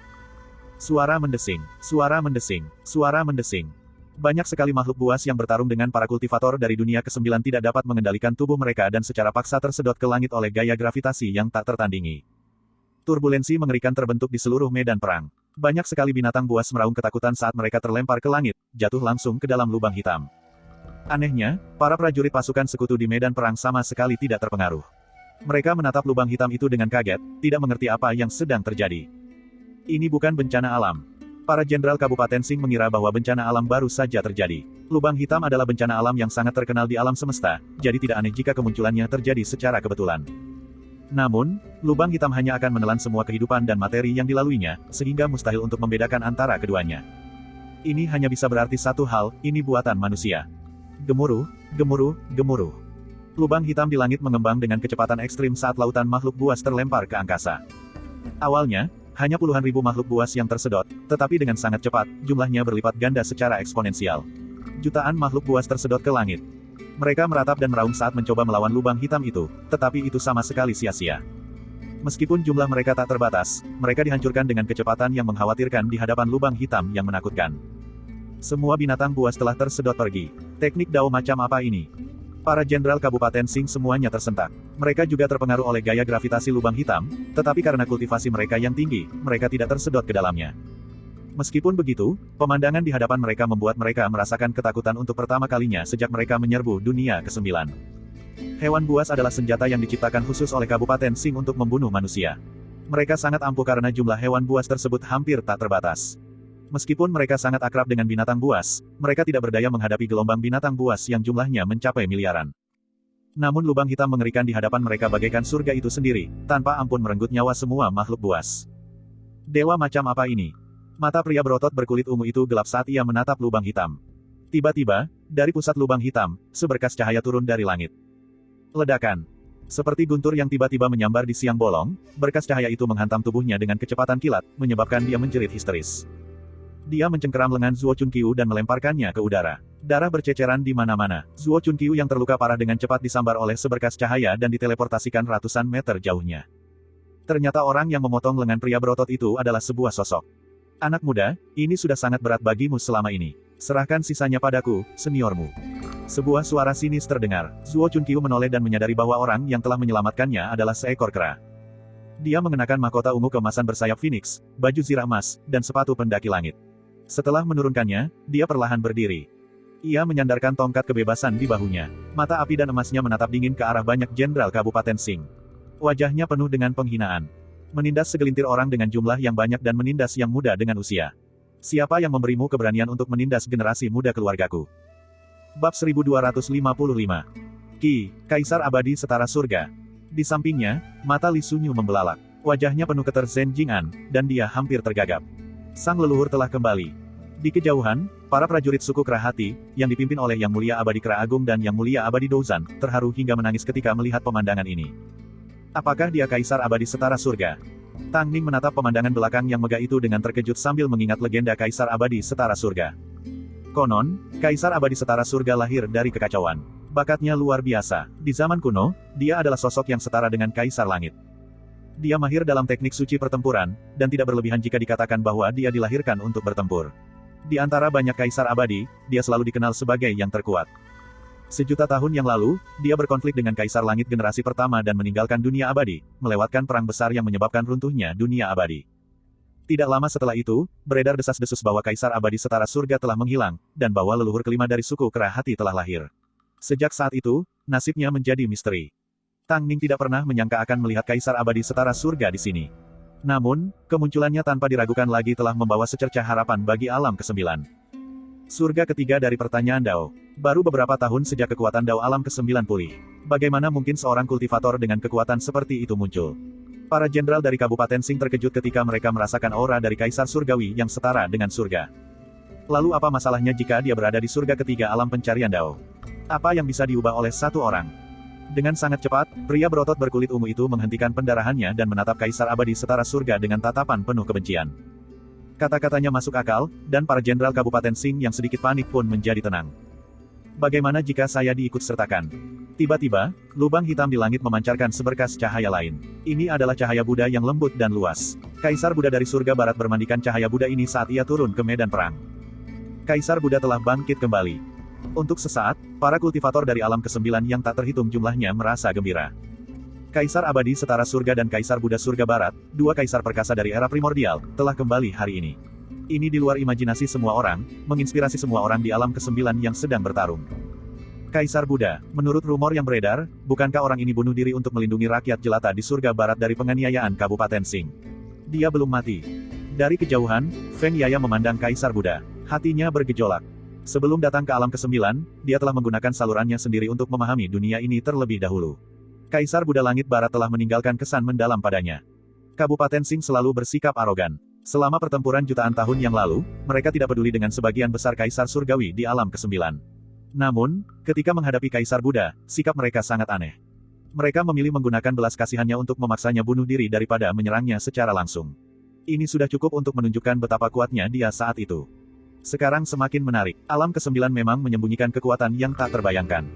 Suara mendesing, suara mendesing, suara mendesing. Banyak sekali makhluk buas yang bertarung dengan para kultivator dari dunia ke-9 tidak dapat mengendalikan tubuh mereka dan secara paksa tersedot ke langit oleh gaya gravitasi yang tak tertandingi. Turbulensi mengerikan terbentuk di seluruh medan perang. Banyak sekali binatang buas meraung ketakutan saat mereka terlempar ke langit, jatuh langsung ke dalam lubang hitam. Anehnya, para prajurit pasukan sekutu di medan perang sama sekali tidak terpengaruh. Mereka menatap lubang hitam itu dengan kaget, tidak mengerti apa yang sedang terjadi. Ini bukan bencana alam. Para jenderal Kabupaten Sing mengira bahwa bencana alam baru saja terjadi. Lubang hitam adalah bencana alam yang sangat terkenal di alam semesta, jadi tidak aneh jika kemunculannya terjadi secara kebetulan. Namun, lubang hitam hanya akan menelan semua kehidupan dan materi yang dilaluinya, sehingga mustahil untuk membedakan antara keduanya. Ini hanya bisa berarti satu hal, ini buatan manusia. Gemuruh, gemuruh, gemuruh. Lubang hitam di langit mengembang dengan kecepatan ekstrim saat lautan makhluk buas terlempar ke angkasa. Awalnya, hanya puluhan ribu makhluk buas yang tersedot, tetapi dengan sangat cepat, jumlahnya berlipat ganda secara eksponensial. Jutaan makhluk buas tersedot ke langit. Mereka meratap dan meraung saat mencoba melawan lubang hitam itu, tetapi itu sama sekali sia-sia. Meskipun jumlah mereka tak terbatas, mereka dihancurkan dengan kecepatan yang mengkhawatirkan di hadapan lubang hitam yang menakutkan. Semua binatang buas telah tersedot pergi. Teknik Dao macam apa ini? Para jenderal Kabupaten Sing semuanya tersentak. Mereka juga terpengaruh oleh gaya gravitasi lubang hitam, tetapi karena kultivasi mereka yang tinggi, mereka tidak tersedot ke dalamnya. Meskipun begitu, pemandangan di hadapan mereka membuat mereka merasakan ketakutan untuk pertama kalinya sejak mereka menyerbu dunia ke-9. Hewan buas adalah senjata yang diciptakan khusus oleh Kabupaten Sing untuk membunuh manusia. Mereka sangat ampuh karena jumlah hewan buas tersebut hampir tak terbatas. Meskipun mereka sangat akrab dengan binatang buas, mereka tidak berdaya menghadapi gelombang binatang buas yang jumlahnya mencapai miliaran. Namun lubang hitam mengerikan di hadapan mereka bagaikan surga itu sendiri, tanpa ampun merenggut nyawa semua makhluk buas. Dewa macam apa ini? Mata pria berotot berkulit ungu itu gelap saat ia menatap lubang hitam. Tiba-tiba, dari pusat lubang hitam, seberkas cahaya turun dari langit. Ledakan. Seperti guntur yang tiba-tiba menyambar di siang bolong, berkas cahaya itu menghantam tubuhnya dengan kecepatan kilat, menyebabkan dia menjerit histeris. Dia mencengkeram lengan Zuo Chunqiu dan melemparkannya ke udara. Darah berceceran di mana-mana. Zuo Chunqiu yang terluka parah dengan cepat disambar oleh seberkas cahaya dan diteleportasikan ratusan meter jauhnya. Ternyata orang yang memotong lengan pria berotot itu adalah sebuah sosok. Anak muda, ini sudah sangat berat bagimu selama ini. Serahkan sisanya padaku, seniormu. Sebuah suara sinis terdengar. Zuo Chunqiu menoleh dan menyadari bahwa orang yang telah menyelamatkannya adalah seekor kera. Dia mengenakan mahkota ungu keemasan bersayap Phoenix, baju zirah emas, dan sepatu pendaki langit. Setelah menurunkannya, dia perlahan berdiri. Ia menyandarkan tongkat kebebasan di bahunya. Mata api dan emasnya menatap dingin ke arah banyak jenderal Kabupaten Sing. Wajahnya penuh dengan penghinaan. Menindas segelintir orang dengan jumlah yang banyak dan menindas yang muda dengan usia. Siapa yang memberimu keberanian untuk menindas generasi muda keluargaku? Bab 1255. Ki, Kaisar Abadi Setara Surga. Di sampingnya, mata Li Sunyu membelalak. Wajahnya penuh keterzen Jing'an, dan dia hampir tergagap. Sang leluhur telah kembali. Di kejauhan, para prajurit suku Kera Hati, yang dipimpin oleh Yang Mulia Abadi Kera Agung dan Yang Mulia Abadi Douzan, terharu hingga menangis ketika melihat pemandangan ini. Apakah dia Kaisar Abadi Setara Surga? Tang Ning menatap pemandangan belakang yang megah itu dengan terkejut sambil mengingat legenda Kaisar Abadi Setara Surga. Konon, Kaisar Abadi Setara Surga lahir dari kekacauan. Bakatnya luar biasa. Di zaman kuno, dia adalah sosok yang setara dengan Kaisar Langit. Dia mahir dalam teknik suci pertempuran, dan tidak berlebihan jika dikatakan bahwa dia dilahirkan untuk bertempur. Di antara banyak kaisar abadi, dia selalu dikenal sebagai yang terkuat. Sejuta tahun yang lalu, dia berkonflik dengan Kaisar Langit generasi pertama dan meninggalkan dunia abadi, melewatkan perang besar yang menyebabkan runtuhnya dunia abadi. Tidak lama setelah itu, beredar desas-desus bahwa Kaisar Abadi Setara Surga telah menghilang, dan bahwa leluhur kelima dari suku Kera Hati telah lahir. Sejak saat itu, nasibnya menjadi misteri. Tang Ning tidak pernah menyangka akan melihat Kaisar Abadi Setara Surga di sini. Namun, kemunculannya tanpa diragukan lagi telah membawa secercah harapan bagi alam ke-9. Surga ketiga dari pertanyaan Dao. Baru beberapa tahun sejak kekuatan Dao alam ke-9 pulih. Bagaimana mungkin seorang kultivator dengan kekuatan seperti itu muncul? Para jenderal dari Kabupaten Sing terkejut ketika mereka merasakan aura dari Kaisar Surgawi yang setara dengan surga. Lalu apa masalahnya jika dia berada di surga ketiga alam pencarian Dao? Apa yang bisa diubah oleh satu orang? Dengan sangat cepat, pria berotot berkulit ungu itu menghentikan pendarahannya dan menatap Kaisar Abadi Setara Surga dengan tatapan penuh kebencian. Kata-katanya masuk akal, dan para jenderal Kabupaten Sing yang sedikit panik pun menjadi tenang. Bagaimana jika saya diikut-sertakan? Tiba-tiba, lubang hitam di langit memancarkan seberkas cahaya lain. Ini adalah cahaya Buddha yang lembut dan luas. Kaisar Buddha dari surga barat bermandikan cahaya Buddha ini saat ia turun ke medan perang. Kaisar Buddha telah bangkit kembali. Untuk sesaat, para kultivator dari alam ke-9 yang tak terhitung jumlahnya merasa gembira. Kaisar Abadi Setara Surga dan Kaisar Buddha Surga Barat, dua kaisar perkasa dari era primordial, telah kembali hari ini. Ini di luar imajinasi semua orang, menginspirasi semua orang di alam ke-9 yang sedang bertarung. Kaisar Buddha, menurut rumor yang beredar, bukankah orang ini bunuh diri untuk melindungi rakyat jelata di surga barat dari penganiayaan Kabupaten Sing? Dia belum mati. Dari kejauhan, Feng Yaya memandang Kaisar Buddha. Hatinya bergejolak. Sebelum datang ke alam ke-9, dia telah menggunakan salurannya sendiri untuk memahami dunia ini terlebih dahulu. Kaisar Buddha Langit Barat telah meninggalkan kesan mendalam padanya. Kabupaten Sing selalu bersikap arogan. Selama pertempuran jutaan tahun yang lalu, mereka tidak peduli dengan sebagian besar kaisar surgawi di alam ke-9. Namun, ketika menghadapi Kaisar Buddha, sikap mereka sangat aneh. Mereka memilih menggunakan belas kasihannya untuk memaksanya bunuh diri daripada menyerangnya secara langsung. Ini sudah cukup untuk menunjukkan betapa kuatnya dia saat itu. Sekarang semakin menarik, alam ke-9 memang menyembunyikan kekuatan yang tak terbayangkan.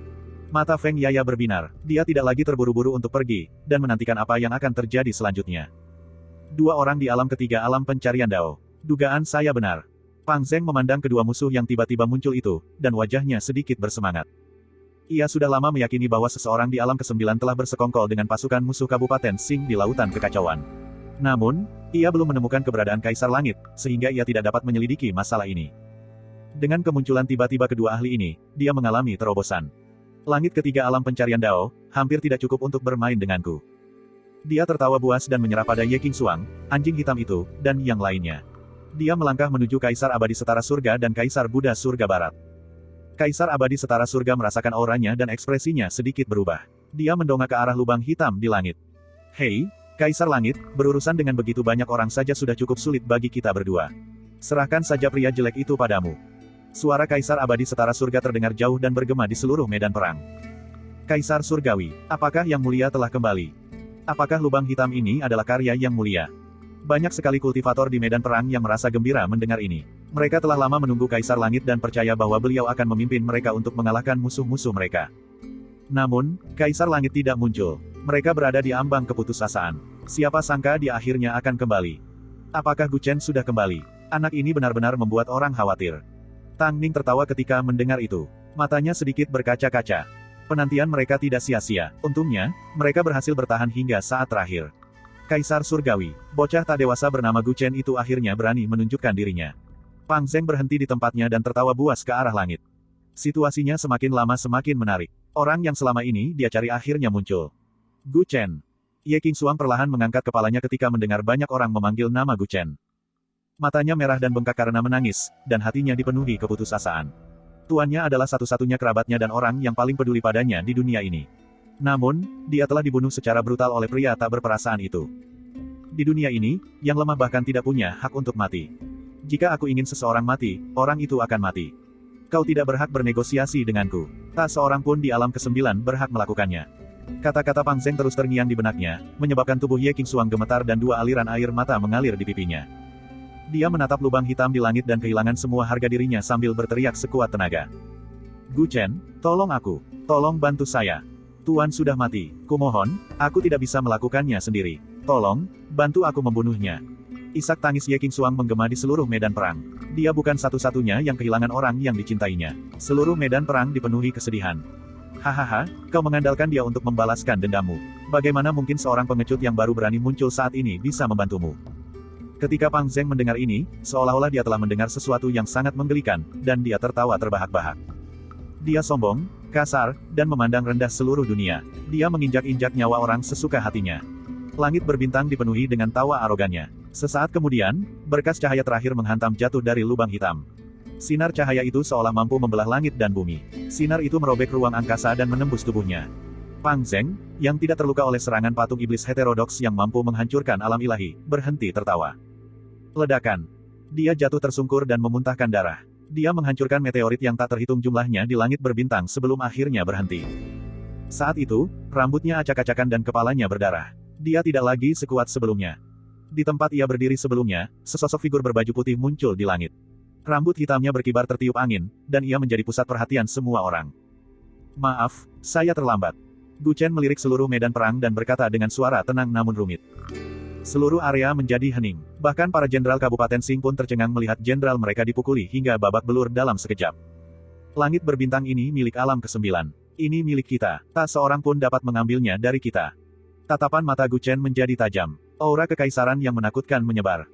Mata Feng Yaya berbinar, dia tidak lagi terburu-buru untuk pergi, dan menantikan apa yang akan terjadi selanjutnya. Dua orang di alam ketiga alam pencarian Dao. Dugaan saya benar. Pang Zeng memandang kedua musuh yang tiba-tiba muncul itu, dan wajahnya sedikit bersemangat. Ia sudah lama meyakini bahwa seseorang di alam ke-9 telah bersekongkol dengan pasukan musuh Kabupaten Sing di lautan kekacauan. Namun, ia belum menemukan keberadaan Kaisar Langit, sehingga ia tidak dapat menyelidiki masalah ini. Dengan kemunculan tiba-tiba kedua ahli ini, dia mengalami terobosan. Langit ketiga alam pencarian Dao, hampir tidak cukup untuk bermain denganku. Dia tertawa buas dan menyerah pada Ye Qingxuang, anjing hitam itu, dan yang lainnya. Dia melangkah menuju Kaisar Abadi Setara Surga dan Kaisar Buddha Surga Barat. Kaisar Abadi Setara Surga merasakan auranya dan ekspresinya sedikit berubah. Dia mendongak ke arah lubang hitam di langit. Hei, Kaisar Langit, berurusan dengan begitu banyak orang saja sudah cukup sulit bagi kita berdua. Serahkan saja pria jelek itu padamu. Suara Kaisar Abadi Setara Surga terdengar jauh dan bergema di seluruh medan perang. Kaisar Surgawi, apakah Yang Mulia telah kembali? Apakah lubang hitam ini adalah karya Yang Mulia? Banyak sekali kultivator di medan perang yang merasa gembira mendengar ini. Mereka telah lama menunggu Kaisar Langit dan percaya bahwa beliau akan memimpin mereka untuk mengalahkan musuh-musuh mereka. Namun, Kaisar Langit tidak muncul. Mereka berada di ambang keputusasaan. Siapa sangka dia akhirnya akan kembali. Apakah Gu Chen sudah kembali? Anak ini benar-benar membuat orang khawatir. Tang Ning tertawa ketika mendengar itu. Matanya sedikit berkaca-kaca. Penantian mereka tidak sia-sia. Untungnya, mereka berhasil bertahan hingga saat terakhir. Kaisar Surgawi, bocah tak dewasa bernama Gu Chen itu akhirnya berani menunjukkan dirinya. Pang Zeng berhenti di tempatnya dan tertawa buas ke arah langit. Situasinya semakin lama semakin menarik. Orang yang selama ini dia cari akhirnya muncul. Gu Chen. Ye Qingxuang perlahan mengangkat kepalanya ketika mendengar banyak orang memanggil nama Gu Chen. Matanya merah dan bengkak karena menangis, dan hatinya dipenuhi keputusasaan. Tuannya adalah satu-satunya kerabatnya dan orang yang paling peduli padanya di dunia ini. Namun, dia telah dibunuh secara brutal oleh pria tak berperasaan itu. Di dunia ini, yang lemah bahkan tidak punya hak untuk mati. Jika aku ingin seseorang mati, orang itu akan mati. Kau tidak berhak bernegosiasi denganku. Tak seorang pun di alam ke-9 berhak melakukannya. Kata-kata Pang Zeng terus terngiang di benaknya, menyebabkan tubuh Ye Qingxuang gemetar dan dua aliran air mata mengalir di pipinya. Dia menatap lubang hitam di langit dan kehilangan semua harga dirinya sambil berteriak sekuat tenaga. Gu Chen, tolong aku. Tolong bantu saya. Tuan sudah mati. Kumohon, aku tidak bisa melakukannya sendiri. Tolong, bantu aku membunuhnya. Isak tangis Ye Qingxuang menggema di seluruh medan perang. Dia bukan satu-satunya yang kehilangan orang yang dicintainya. Seluruh medan perang dipenuhi kesedihan. Hahaha, kau mengandalkan dia untuk membalaskan dendammu. Bagaimana mungkin seorang pengecut yang baru berani muncul saat ini bisa membantumu? Ketika Pang Zeng mendengar ini, seolah-olah dia telah mendengar sesuatu yang sangat menggelikan, dan dia tertawa terbahak-bahak. Dia sombong, kasar, dan memandang rendah seluruh dunia. Dia menginjak-injak nyawa orang sesuka hatinya. Langit berbintang dipenuhi dengan tawa arogannya. Sesaat kemudian, berkas cahaya terakhir menghantam jatuh dari lubang hitam. Sinar cahaya itu seolah mampu membelah langit dan bumi. Sinar itu merobek ruang angkasa dan menembus tubuhnya. Pang Zeng, yang tidak terluka oleh serangan patung iblis heterodoks yang mampu menghancurkan alam ilahi, berhenti tertawa. Ledakan. Dia jatuh tersungkur dan memuntahkan darah. Dia menghancurkan meteorit yang tak terhitung jumlahnya di langit berbintang sebelum akhirnya berhenti. Saat itu, rambutnya acak-acakan dan kepalanya berdarah. Dia tidak lagi sekuat sebelumnya. Di tempat ia berdiri sebelumnya, sesosok figur berbaju putih muncul di langit. Rambut hitamnya berkibar tertiup angin, dan ia menjadi pusat perhatian semua orang. Maaf, saya terlambat. Gu Chen melirik seluruh medan perang dan berkata dengan suara tenang namun rumit. Seluruh area menjadi hening. Bahkan para jenderal Kabupaten Sing pun tercengang melihat jenderal mereka dipukuli hingga babak belur dalam sekejap. Langit berbintang ini milik alam ke-9. Ini milik kita. Tak seorang pun dapat mengambilnya dari kita. Tatapan mata Gu Chen menjadi tajam. Aura kekaisaran yang menakutkan menyebar.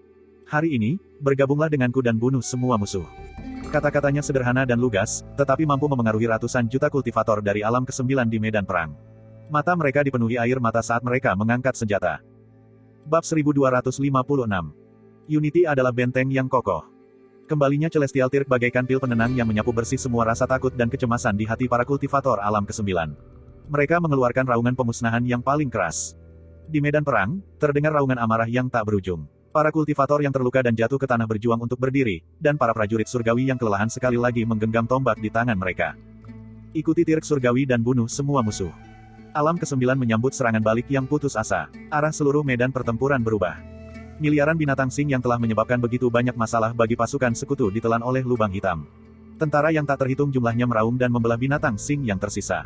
Hari ini, bergabunglah denganku dan bunuh semua musuh. Kata-katanya sederhana dan lugas, tetapi mampu memengaruhi ratusan juta kultivator dari alam ke-9 di medan perang. Mata mereka dipenuhi air mata saat mereka mengangkat senjata. Bab 1256. Unity adalah benteng yang kokoh. Kembalinya Celestial Tirk bagaikan pil penenang yang menyapu bersih semua rasa takut dan kecemasan di hati para kultivator alam ke-9. Mereka mengeluarkan raungan pemusnahan yang paling keras. Di medan perang, terdengar raungan amarah yang tak berujung. Para kultivator yang terluka dan jatuh ke tanah berjuang untuk berdiri, dan para prajurit surgawi yang kelelahan sekali lagi menggenggam tombak di tangan mereka. Ikuti Tirk surgawi dan bunuh semua musuh. Alam ke-9 menyambut serangan balik yang putus asa. Arah seluruh medan pertempuran berubah. Miliaran binatang Sing yang telah menyebabkan begitu banyak masalah bagi pasukan sekutu ditelan oleh lubang hitam. Tentara yang tak terhitung jumlahnya meraung dan membelah binatang Sing yang tersisa.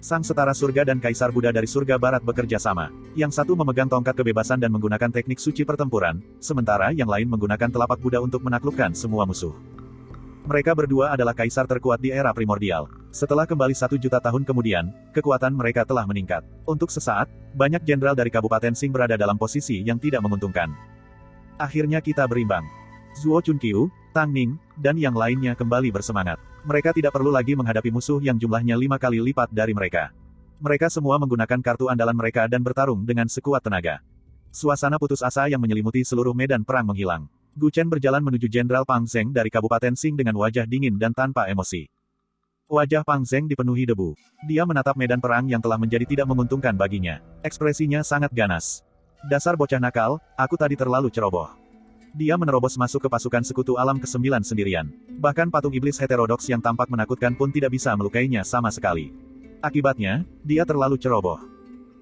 Sang setara surga dan kaisar Buddha dari surga barat bekerja sama. Yang satu memegang tongkat kebebasan dan menggunakan teknik suci pertempuran, sementara yang lain menggunakan telapak Buddha untuk menaklukkan semua musuh. Mereka berdua adalah kaisar terkuat di era primordial. Setelah kembali 1 juta tahun kemudian, kekuatan mereka telah meningkat. Untuk sesaat, banyak jenderal dari Kabupaten Sing berada dalam posisi yang tidak menguntungkan. Akhirnya kita berimbang. Zuo Chunqiu, Tang Ning, dan yang lainnya kembali bersemangat. Mereka tidak perlu lagi menghadapi musuh yang jumlahnya 5 kali lipat dari mereka. Mereka semua menggunakan kartu andalan mereka dan bertarung dengan sekuat tenaga. Suasana putus asa yang menyelimuti seluruh medan perang menghilang. Gu Chen berjalan menuju Jenderal Pang Zheng dari Kabupaten Sing dengan wajah dingin dan tanpa emosi. Wajah Pang Zheng dipenuhi debu. Dia menatap medan perang yang telah menjadi tidak menguntungkan baginya. Ekspresinya sangat ganas. Dasar bocah nakal, aku tadi terlalu ceroboh. Dia menerobos masuk ke pasukan sekutu alam ke-9 sendirian. Bahkan patung iblis heterodoks yang tampak menakutkan pun tidak bisa melukainya sama sekali. Akibatnya, dia terlalu ceroboh.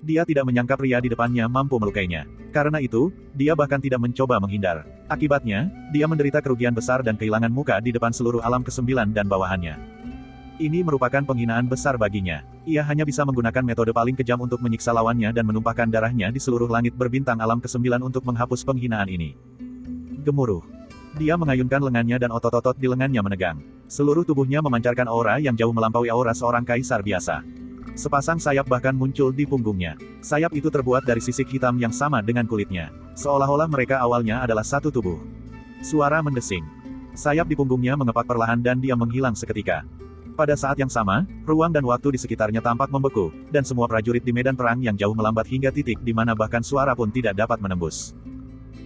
Dia tidak menyangka pria di depannya mampu melukainya. Karena itu, dia bahkan tidak mencoba menghindar. Akibatnya, dia menderita kerugian besar dan kehilangan muka di depan seluruh alam ke-9 dan bawahannya. Ini merupakan penghinaan besar baginya. Ia hanya bisa menggunakan metode paling kejam untuk menyiksa lawannya dan menumpahkan darahnya di seluruh langit berbintang alam ke-9 untuk menghapus penghinaan ini. Gemuruh. Dia mengayunkan lengannya dan otot-otot di lengannya menegang. Seluruh tubuhnya memancarkan aura yang jauh melampaui aura seorang kaisar biasa. Sepasang sayap bahkan muncul di punggungnya. Sayap itu terbuat dari sisik hitam yang sama dengan kulitnya. Seolah-olah mereka awalnya adalah satu tubuh. Suara mendesing. Sayap di punggungnya mengepak perlahan dan dia menghilang seketika. Pada saat yang sama, ruang dan waktu di sekitarnya tampak membeku, dan semua prajurit di medan perang yang jauh melambat hingga titik di mana bahkan suara pun tidak dapat menembus.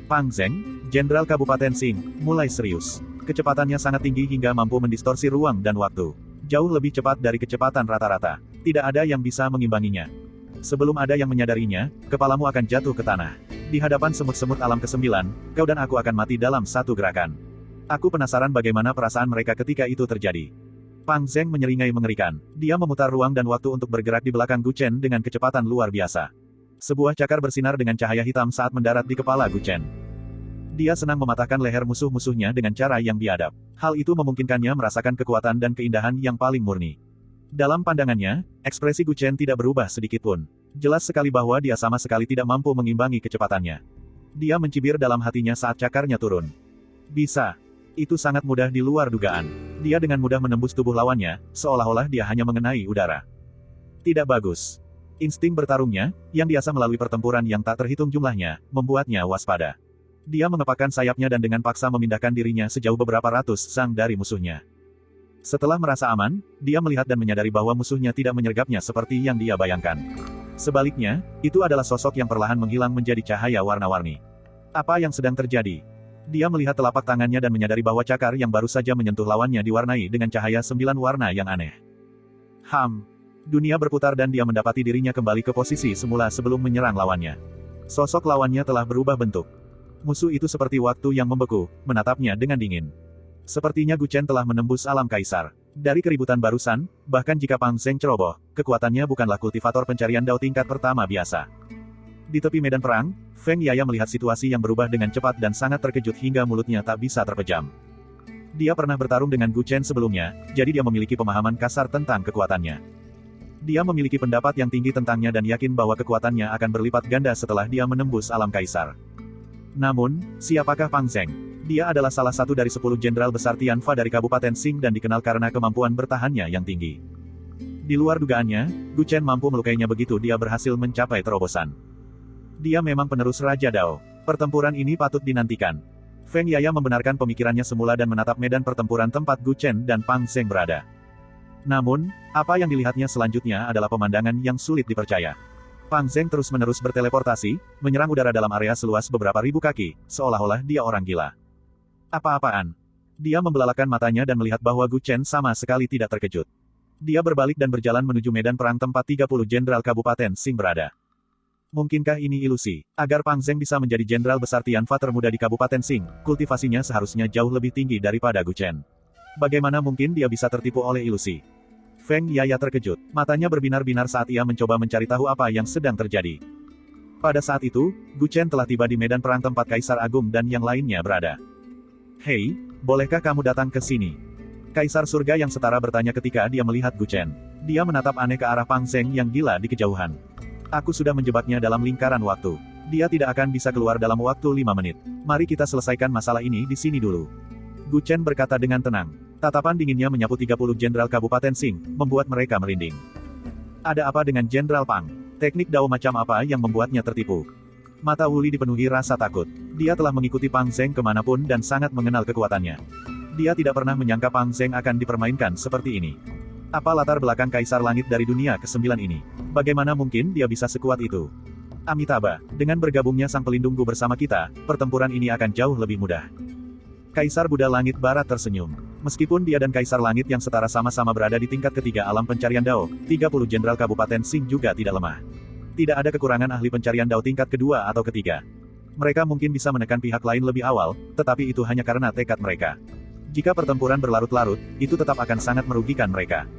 Pang Zheng, Jenderal Kabupaten Sing, mulai serius. Kecepatannya sangat tinggi hingga mampu mendistorsi ruang dan waktu. Jauh lebih cepat dari kecepatan rata-rata. Tidak ada yang bisa mengimbanginya. Sebelum ada yang menyadarinya, kepalamu akan jatuh ke tanah. Di hadapan semut-semut alam ke-9, kau dan aku akan mati dalam satu gerakan. Aku penasaran bagaimana perasaan mereka ketika itu terjadi. Pang Zheng menyeringai mengerikan. Dia memutar ruang dan waktu untuk bergerak di belakang Gu Chen dengan kecepatan luar biasa. Sebuah cakar bersinar dengan cahaya hitam saat mendarat di kepala Gu Chen. Dia senang mematahkan leher musuh-musuhnya dengan cara yang biadab. Hal itu memungkinkannya merasakan kekuatan dan keindahan yang paling murni. Dalam pandangannya, ekspresi Gu Chen tidak berubah sedikitpun. Jelas sekali bahwa dia sama sekali tidak mampu mengimbangi kecepatannya. Dia mencibir dalam hatinya saat cakarnya turun. Bisa. Itu sangat mudah di luar dugaan. Dia dengan mudah menembus tubuh lawannya, seolah-olah dia hanya mengenai udara. Tidak bagus. Insting bertarungnya, yang biasa melalui pertempuran yang tak terhitung jumlahnya, membuatnya waspada. Dia mengepakkan sayapnya dan dengan paksa memindahkan dirinya sejauh beberapa ratus sang dari musuhnya. Setelah merasa aman, dia melihat dan menyadari bahwa musuhnya tidak menyergapnya seperti yang dia bayangkan. Sebaliknya, itu adalah sosok yang perlahan menghilang menjadi cahaya warna-warni. Apa yang sedang terjadi? Dia melihat telapak tangannya dan menyadari bahwa cakar yang baru saja menyentuh lawannya diwarnai dengan cahaya 9 warna yang aneh. Dunia berputar dan dia mendapati dirinya kembali ke posisi semula sebelum menyerang lawannya. Sosok lawannya telah berubah bentuk. Musuh itu seperti waktu yang membeku, menatapnya dengan dingin. Sepertinya Gu Chen telah menembus alam kaisar. Dari keributan barusan, bahkan jika Pang Zeng ceroboh, kekuatannya bukanlah kultivator pencarian dao tingkat pertama biasa. Di tepi medan perang, Feng Yaya melihat situasi yang berubah dengan cepat dan sangat terkejut hingga mulutnya tak bisa terpejam. Dia pernah bertarung dengan Gu Chen sebelumnya, jadi dia memiliki pemahaman kasar tentang kekuatannya. Dia memiliki pendapat yang tinggi tentangnya dan yakin bahwa kekuatannya akan berlipat ganda setelah dia menembus alam kaisar. Namun, siapakah Pang Zeng? Dia adalah salah satu dari 10 jenderal besar Tianfa dari Kabupaten Xing dan dikenal karena kemampuan bertahannya yang tinggi. Di luar dugaannya, Gu Chen mampu melukainya begitu dia berhasil mencapai terobosan. Dia memang penerus Raja Dao. Pertempuran ini patut dinantikan. Feng Yaya membenarkan pemikirannya semula dan menatap medan pertempuran tempat Gu Chen dan Pang Zeng berada. Namun, apa yang dilihatnya selanjutnya adalah pemandangan yang sulit dipercaya. Pang Zeng terus-menerus berteleportasi, menyerang udara dalam area seluas beberapa ribu kaki, seolah-olah dia orang gila. Apa-apaan? Dia membelalakan matanya dan melihat bahwa Gu Chen sama sekali tidak terkejut. Dia berbalik dan berjalan menuju medan perang tempat 30 jenderal Kabupaten Xing berada. Mungkinkah ini ilusi? Agar Pang Zeng bisa menjadi jenderal besar Tianfa termuda di Kabupaten Xing, kultivasinya seharusnya jauh lebih tinggi daripada Gu Chen. Bagaimana mungkin dia bisa tertipu oleh ilusi? Feng Yaya terkejut. Matanya berbinar-binar saat ia mencoba mencari tahu apa yang sedang terjadi. Pada saat itu, Gu Chen telah tiba di medan perang tempat Kaisar Agung dan yang lainnya berada. Hei, bolehkah kamu datang ke sini? Kaisar Surga yang setara bertanya ketika dia melihat Gu Chen. Dia menatap aneh ke arah Pang Zeng yang gila di kejauhan. Aku sudah menjebaknya dalam lingkaran waktu. Dia tidak akan bisa keluar dalam waktu 5 menit. Mari kita selesaikan masalah ini di sini dulu. Gu Chen berkata dengan tenang. Tatapan dinginnya menyapu 30 jenderal Kabupaten Xing, membuat mereka merinding. Ada apa dengan Jenderal Pang? Teknik dao macam apa yang membuatnya tertipu? Mata Wuli dipenuhi rasa takut. Dia telah mengikuti Pang Zeng kemanapun dan sangat mengenal kekuatannya. Dia tidak pernah menyangka Pang Zeng akan dipermainkan seperti ini. Apa latar belakang Kaisar Langit dari dunia ke-9 ini? Bagaimana mungkin dia bisa sekuat itu? Amitabha, dengan bergabungnya Sang Pelindungku bersama kita, pertempuran ini akan jauh lebih mudah. Kaisar Buddha Langit Barat tersenyum. Meskipun dia dan Kaisar Langit yang setara sama-sama berada di tingkat ketiga alam pencarian dao, 30 jenderal Kabupaten Xing juga tidak lemah. Tidak ada kekurangan ahli pencarian dao tingkat kedua atau ketiga. Mereka mungkin bisa menekan pihak lain lebih awal, tetapi itu hanya karena tekad mereka. Jika pertempuran berlarut-larut, itu tetap akan sangat merugikan mereka.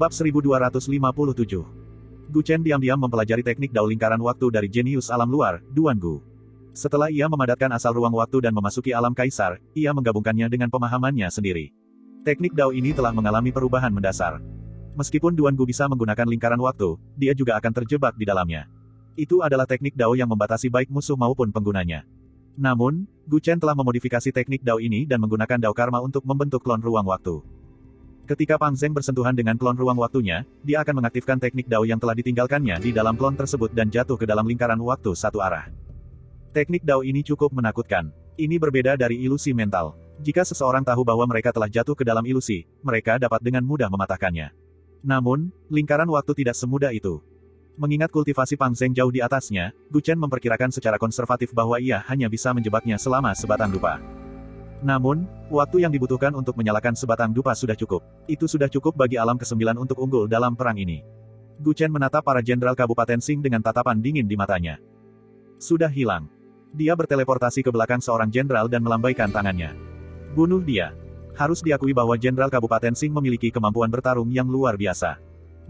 Bab 1257. Gu Chen diam-diam mempelajari teknik dao lingkaran waktu dari jenius alam luar, Duan Gu. Setelah ia memadatkan asal ruang waktu dan memasuki alam kaisar, ia menggabungkannya dengan pemahamannya sendiri. Teknik dao ini telah mengalami perubahan mendasar. Meskipun Duan Gu bisa menggunakan lingkaran waktu, dia juga akan terjebak di dalamnya. Itu adalah teknik dao yang membatasi baik musuh maupun penggunanya. Namun, Gu Chen telah memodifikasi teknik dao ini dan menggunakan dao karma untuk membentuk klon ruang waktu. Ketika Pang Zeng bersentuhan dengan klon ruang waktunya, dia akan mengaktifkan teknik dao yang telah ditinggalkannya di dalam klon tersebut dan jatuh ke dalam lingkaran waktu satu arah. Teknik dao ini cukup menakutkan. Ini berbeda dari ilusi mental. Jika seseorang tahu bahwa mereka telah jatuh ke dalam ilusi, mereka dapat dengan mudah mematahkannya. Namun, lingkaran waktu tidak semudah itu. Mengingat kultivasi Pang Zeng jauh di atasnya, Gu Chen memperkirakan secara konservatif bahwa ia hanya bisa menjebaknya selama sebatang dupa. Namun, waktu yang dibutuhkan untuk menyalakan sebatang dupa sudah cukup. Itu sudah cukup bagi alam ke-9 untuk unggul dalam perang ini. Gu Chen menatap para jenderal Kabupaten Xing dengan tatapan dingin di matanya. Sudah hilang. Dia berteleportasi ke belakang seorang jenderal dan melambaikan tangannya. Bunuh dia. Harus diakui bahwa jenderal Kabupaten Xing memiliki kemampuan bertarung yang luar biasa.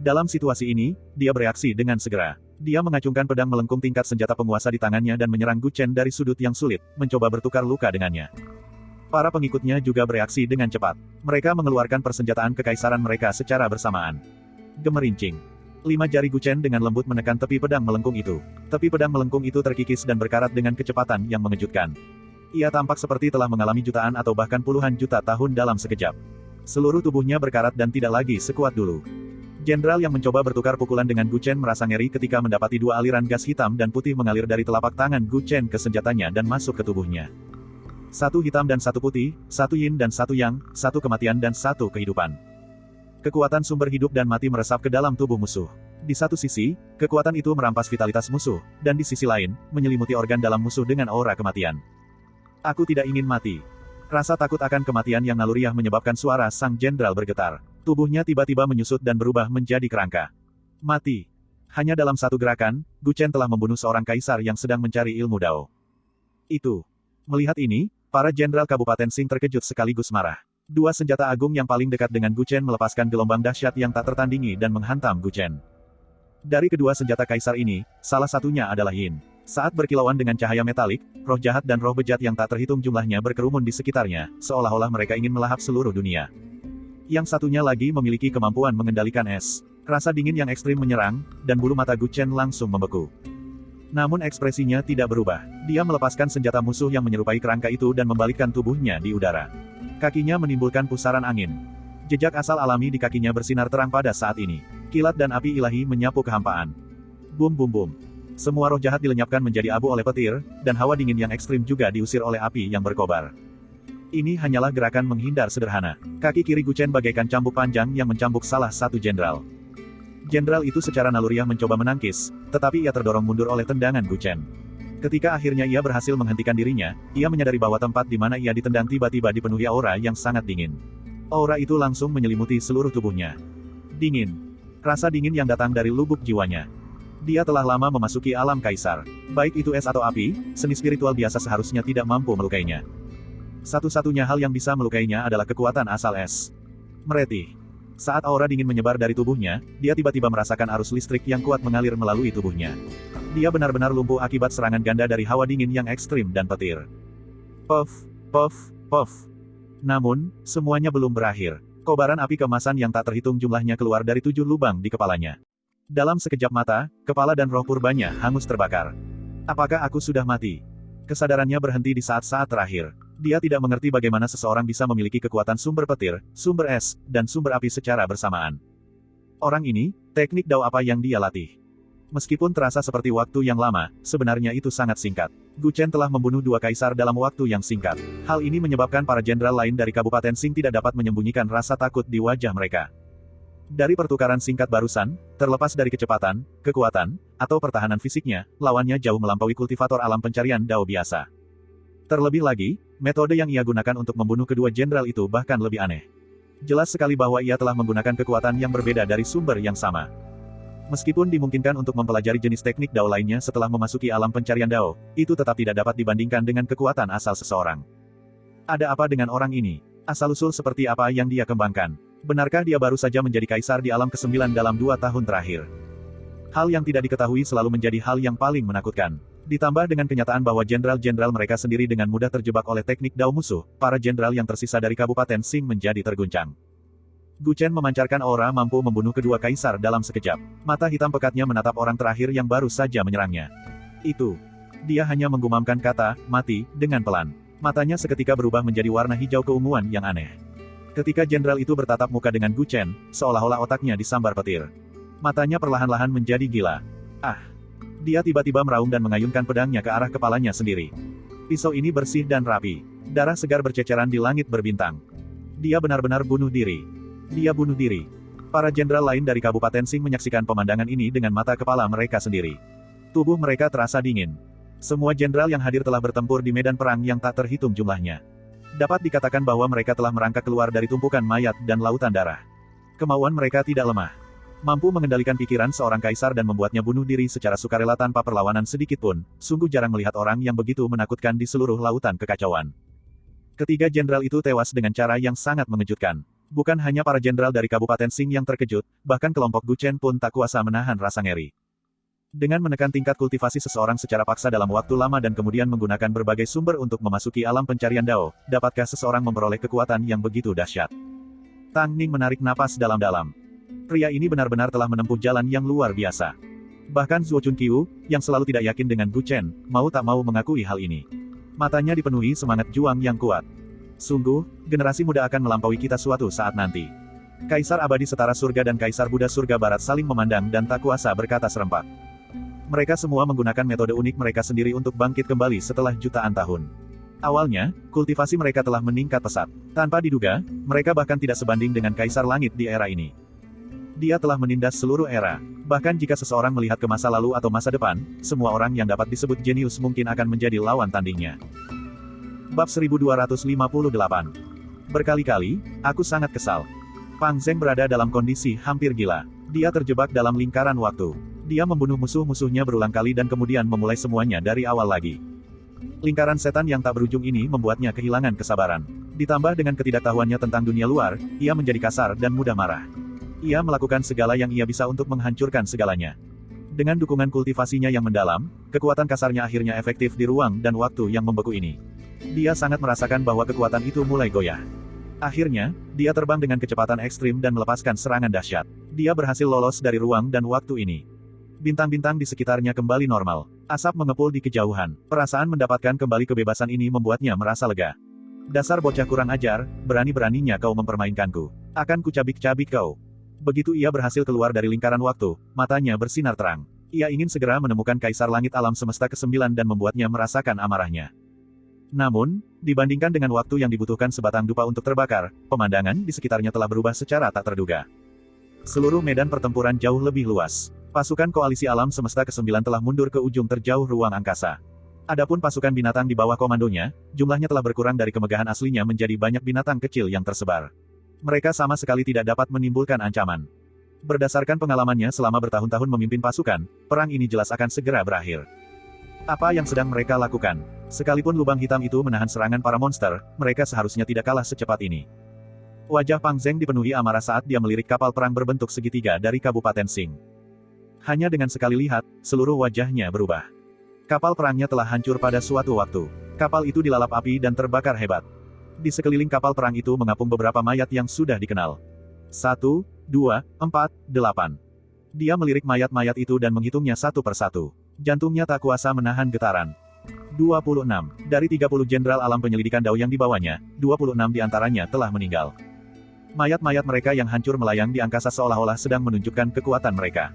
Dalam situasi ini, dia bereaksi dengan segera. Dia mengacungkan pedang melengkung tingkat senjata penguasa di tangannya dan menyerang Gu Chen dari sudut yang sulit, mencoba bertukar luka dengannya. Para pengikutnya juga bereaksi dengan cepat. Mereka mengeluarkan persenjataan kekaisaran mereka secara bersamaan. Gemerincing. 5 jari Gu Chen dengan lembut menekan tepi pedang melengkung itu. Tepi pedang melengkung itu terkikis dan berkarat dengan kecepatan yang mengejutkan. Ia tampak seperti telah mengalami jutaan atau bahkan puluhan juta tahun dalam sekejap. Seluruh tubuhnya berkarat dan tidak lagi sekuat dulu. Jenderal yang mencoba bertukar pukulan dengan Gu Chen merasa ngeri ketika mendapati 2 aliran gas hitam dan putih mengalir dari telapak tangan Gu Chen ke senjatanya dan masuk ke tubuhnya. 1 hitam dan 1 putih, 1 yin dan 1 yang, 1 kematian dan 1 kehidupan. Kekuatan sumber hidup dan mati meresap ke dalam tubuh musuh. Di satu sisi, kekuatan itu merampas vitalitas musuh, dan di sisi lain, menyelimuti organ dalam musuh dengan aura kematian. Aku tidak ingin mati. Rasa takut akan kematian yang naluriah menyebabkan suara sang jenderal bergetar. Tubuhnya tiba-tiba menyusut dan berubah menjadi kerangka. Mati. Hanya dalam satu gerakan, Gu Chen telah membunuh seorang kaisar yang sedang mencari ilmu dao. Itu. Melihat ini, para jenderal Kabupaten Xing terkejut sekaligus marah. Dua senjata agung yang paling dekat dengan Gu Chen melepaskan gelombang dahsyat yang tak tertandingi dan menghantam Gu Chen. Dari kedua senjata kaisar ini, salah satunya adalah Yin. Saat berkilauan dengan cahaya metalik, roh jahat dan roh bejat yang tak terhitung jumlahnya berkerumun di sekitarnya, seolah-olah mereka ingin melahap seluruh dunia. Yang satunya lagi memiliki kemampuan mengendalikan es. Rasa dingin yang ekstrim menyerang, dan bulu mata Gu Chen langsung membeku. Namun ekspresinya tidak berubah. Dia melepaskan senjata musuh yang menyerupai kerangka itu dan membalikkan tubuhnya di udara. Kakinya menimbulkan pusaran angin. Jejak asal alami di kakinya bersinar terang pada saat ini. Kilat dan api ilahi menyapu kehampaan. Bum bum bum. Semua roh jahat dilenyapkan menjadi abu oleh petir, dan hawa dingin yang ekstrim juga diusir oleh api yang berkobar. Ini hanyalah gerakan menghindar sederhana. Kaki kiri Gu Chen bagaikan cambuk panjang yang mencambuk salah satu jenderal. Jenderal itu secara naluriah mencoba menangkis, tetapi ia terdorong mundur oleh tendangan Gu Chen. Ketika akhirnya ia berhasil menghentikan dirinya, ia menyadari bahwa tempat di mana ia ditendang tiba-tiba dipenuhi aura yang sangat dingin. Aura itu langsung menyelimuti seluruh tubuhnya. Dingin. Rasa dingin yang datang dari lubuk jiwanya. Dia telah lama memasuki alam kaisar. Baik itu es atau api, seni spiritual biasa seharusnya tidak mampu melukainya. Satu-satunya hal yang bisa melukainya adalah kekuatan asal es. Meretih. Saat aura dingin menyebar dari tubuhnya, dia tiba-tiba merasakan arus listrik yang kuat mengalir melalui tubuhnya. Dia benar-benar lumpuh akibat serangan ganda dari hawa dingin yang ekstrim dan petir. Puff, puff, puff. Namun, semuanya belum berakhir. Kobaran api keemasan yang tak terhitung jumlahnya keluar dari 7 lubang di kepalanya. Dalam sekejap mata, kepala dan roh purbanya hangus terbakar. Apakah aku sudah mati? Kesadarannya berhenti di saat-saat terakhir. Dia tidak mengerti bagaimana seseorang bisa memiliki kekuatan sumber petir, sumber es, dan sumber api secara bersamaan. Orang ini, teknik dao apa yang dia latih? Meskipun terasa seperti waktu yang lama, sebenarnya itu sangat singkat. Gu Chen telah membunuh 2 kaisar dalam waktu yang singkat. Hal ini menyebabkan para jenderal lain dari Kabupaten Qing tidak dapat menyembunyikan rasa takut di wajah mereka. Dari pertukaran singkat barusan, terlepas dari kecepatan, kekuatan, atau pertahanan fisiknya, lawannya jauh melampaui kultivator alam pencarian dao biasa. Terlebih lagi, metode yang ia gunakan untuk membunuh kedua jenderal itu bahkan lebih aneh. Jelas sekali bahwa ia telah menggunakan kekuatan yang berbeda dari sumber yang sama. Meskipun dimungkinkan untuk mempelajari jenis teknik dao lainnya setelah memasuki alam pencarian dao, itu tetap tidak dapat dibandingkan dengan kekuatan asal seseorang. Ada apa dengan orang ini? Asal-usul seperti apa yang dia kembangkan? Benarkah dia baru saja menjadi kaisar di alam ke-9 dalam 2 tahun terakhir? Hal yang tidak diketahui selalu menjadi hal yang paling menakutkan. Ditambah dengan kenyataan bahwa jenderal-jenderal mereka sendiri dengan mudah terjebak oleh teknik dao musuh, para jenderal yang tersisa dari Kabupaten Qing menjadi terguncang. Gu Chen memancarkan aura mampu membunuh kedua kaisar dalam sekejap. Mata hitam pekatnya menatap orang terakhir yang baru saja menyerangnya. Itu. Dia hanya menggumamkan kata, mati, dengan pelan. Matanya seketika berubah menjadi warna hijau keunguan yang aneh. Ketika jenderal itu bertatap muka dengan Gu Chen, seolah-olah otaknya disambar petir. Matanya perlahan-lahan menjadi gila. Ah! Dia tiba-tiba meraung dan mengayunkan pedangnya ke arah kepalanya sendiri. Pisau ini bersih dan rapi. Darah segar berceceran di langit berbintang. Dia benar-benar bunuh diri. Dia bunuh diri. Para jenderal lain dari Kabupaten Qing menyaksikan pemandangan ini dengan mata kepala mereka sendiri. Tubuh mereka terasa dingin. Semua jenderal yang hadir telah bertempur di medan perang yang tak terhitung jumlahnya. Dapat dikatakan bahwa mereka telah merangkak keluar dari tumpukan mayat dan lautan darah. Kemauan mereka tidak lemah. Mampu mengendalikan pikiran seorang kaisar dan membuatnya bunuh diri secara sukarela tanpa perlawanan sedikitpun, sungguh jarang melihat orang yang begitu menakutkan di seluruh lautan kekacauan. Ketiga jenderal itu tewas dengan cara yang sangat mengejutkan. Bukan hanya para jenderal dari Kabupaten Qing yang terkejut, bahkan kelompok Gu Chen pun tak kuasa menahan rasa ngeri. Dengan menekan tingkat kultivasi seseorang secara paksa dalam waktu lama dan kemudian menggunakan berbagai sumber untuk memasuki alam pencarian dao, dapatkah seseorang memperoleh kekuatan yang begitu dahsyat? Tang Ning menarik napas dalam-dalam. Pria ini benar-benar telah menempuh jalan yang luar biasa. Bahkan Zuo Chunqiu, yang selalu tidak yakin dengan Gu Chen, mau tak mau mengakui hal ini. Matanya dipenuhi semangat juang yang kuat. Sungguh, generasi muda akan melampaui kita suatu saat nanti. Kaisar abadi setara surga dan Kaisar Buddha surga barat saling memandang dan tak kuasa berkata serempak. Mereka semua menggunakan metode unik mereka sendiri untuk bangkit kembali setelah jutaan tahun. Awalnya, kultivasi mereka telah meningkat pesat. Tanpa diduga, mereka bahkan tidak sebanding dengan Kaisar Langit di era ini. Dia telah menindas seluruh era. Bahkan jika seseorang melihat ke masa lalu atau masa depan, semua orang yang dapat disebut jenius mungkin akan menjadi lawan tandingnya. Bab 1258. Berkali-kali, aku sangat kesal. Pang Zeng berada dalam kondisi hampir gila. Dia terjebak dalam lingkaran waktu. Dia membunuh musuh-musuhnya berulang kali dan kemudian memulai semuanya dari awal lagi. Lingkaran setan yang tak berujung ini membuatnya kehilangan kesabaran. Ditambah dengan ketidaktahuannya tentang dunia luar, ia menjadi kasar dan mudah marah. Ia melakukan segala yang ia bisa untuk menghancurkan segalanya. Dengan dukungan kultivasinya yang mendalam, kekuatan kasarnya akhirnya efektif di ruang dan waktu yang membeku ini. Dia sangat merasakan bahwa kekuatan itu mulai goyah. Akhirnya, dia terbang dengan kecepatan ekstrim dan melepaskan serangan dahsyat. Dia berhasil lolos dari ruang dan waktu ini. Bintang-bintang di sekitarnya kembali normal. Asap mengepul di kejauhan. Perasaan mendapatkan kembali kebebasan ini membuatnya merasa lega. Dasar bocah kurang ajar, berani-beraninya kau mempermainkanku. Akan kucabik-cabik kau. Begitu ia berhasil keluar dari lingkaran waktu, matanya bersinar terang. Ia ingin segera menemukan Kaisar Langit Alam Semesta ke-9 dan membuatnya merasakan amarahnya. Namun, dibandingkan dengan waktu yang dibutuhkan sebatang dupa untuk terbakar, pemandangan di sekitarnya telah berubah secara tak terduga. Seluruh medan pertempuran jauh lebih luas. Pasukan Koalisi Alam Semesta ke-9 telah mundur ke ujung terjauh ruang angkasa. Adapun pasukan binatang di bawah komandonya, jumlahnya telah berkurang dari kemegahan aslinya menjadi banyak binatang kecil yang tersebar. Mereka sama sekali tidak dapat menimbulkan ancaman. Berdasarkan pengalamannya selama bertahun-tahun memimpin pasukan, perang ini jelas akan segera berakhir. Apa yang sedang mereka lakukan? Sekalipun lubang hitam itu menahan serangan para monster, mereka seharusnya tidak kalah secepat ini. Wajah Pang Zeng dipenuhi amarah saat dia melirik kapal perang berbentuk segitiga dari Kabupaten Sing. Hanya dengan sekali lihat, seluruh wajahnya berubah. Kapal perangnya telah hancur pada suatu waktu. Kapal itu dilalap api dan terbakar hebat. Di sekeliling kapal perang itu mengapung beberapa mayat yang sudah dikenal. 1, 2, 4, 8. Dia melirik mayat-mayat itu dan menghitungnya satu persatu. Jantungnya tak kuasa menahan getaran. 26. Dari 30 jenderal alam penyelidikan Dao yang dibawanya, 26 diantaranya telah meninggal. Mayat-mayat mereka yang hancur melayang di angkasa seolah-olah sedang menunjukkan kekuatan mereka.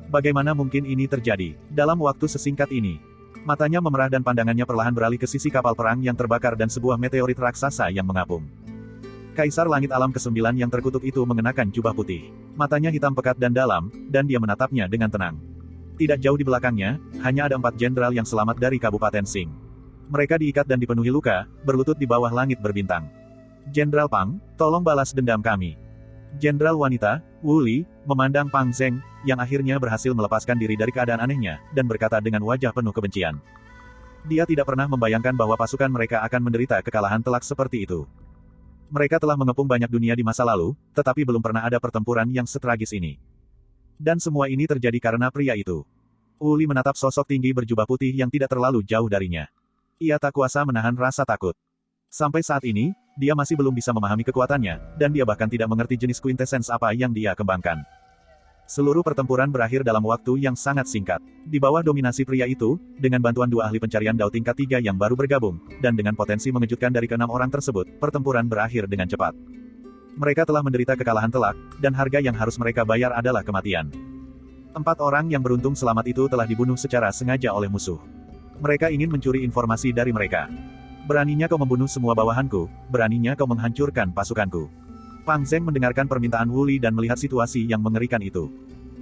Bagaimana mungkin ini terjadi dalam waktu sesingkat ini? Matanya memerah dan pandangannya perlahan beralih ke sisi kapal perang yang terbakar dan sebuah meteorit raksasa yang mengapung. Kaisar Langit Alam ke-9 yang terkutuk itu mengenakan jubah putih. Matanya hitam pekat dan dalam, dan dia menatapnya dengan tenang. Tidak jauh di belakangnya, hanya ada 4 jenderal yang selamat dari Kabupaten Sing. Mereka diikat dan dipenuhi luka, berlutut di bawah langit berbintang. Jenderal Pang, tolong balas dendam kami. Jenderal wanita, Wu Li, memandang Pang Zeng, yang akhirnya berhasil melepaskan diri dari keadaan anehnya, dan berkata dengan wajah penuh kebencian. Dia tidak pernah membayangkan bahwa pasukan mereka akan menderita kekalahan telak seperti itu. Mereka telah mengepung banyak dunia di masa lalu, tetapi belum pernah ada pertempuran yang setragis ini. Dan semua ini terjadi karena pria itu. Wu Li menatap sosok tinggi berjubah putih yang tidak terlalu jauh darinya. Ia tak kuasa menahan rasa takut. Sampai saat ini, dia masih belum bisa memahami kekuatannya, dan dia bahkan tidak mengerti jenis quintessence apa yang dia kembangkan. Seluruh pertempuran berakhir dalam waktu yang sangat singkat. Di bawah dominasi pria itu, dengan bantuan 2 ahli pencarian Dao tingkat 3 yang baru bergabung, dan dengan potensi mengejutkan dari ke-6 orang tersebut, pertempuran berakhir dengan cepat. Mereka telah menderita kekalahan telak, dan harga yang harus mereka bayar adalah kematian. 4 orang yang beruntung selamat itu telah dibunuh secara sengaja oleh musuh. Mereka ingin mencuri informasi dari mereka. Beraninya kau membunuh semua bawahanku, beraninya kau menghancurkan pasukanku. Pang Zeng mendengarkan permintaan Wu Li dan melihat situasi yang mengerikan itu.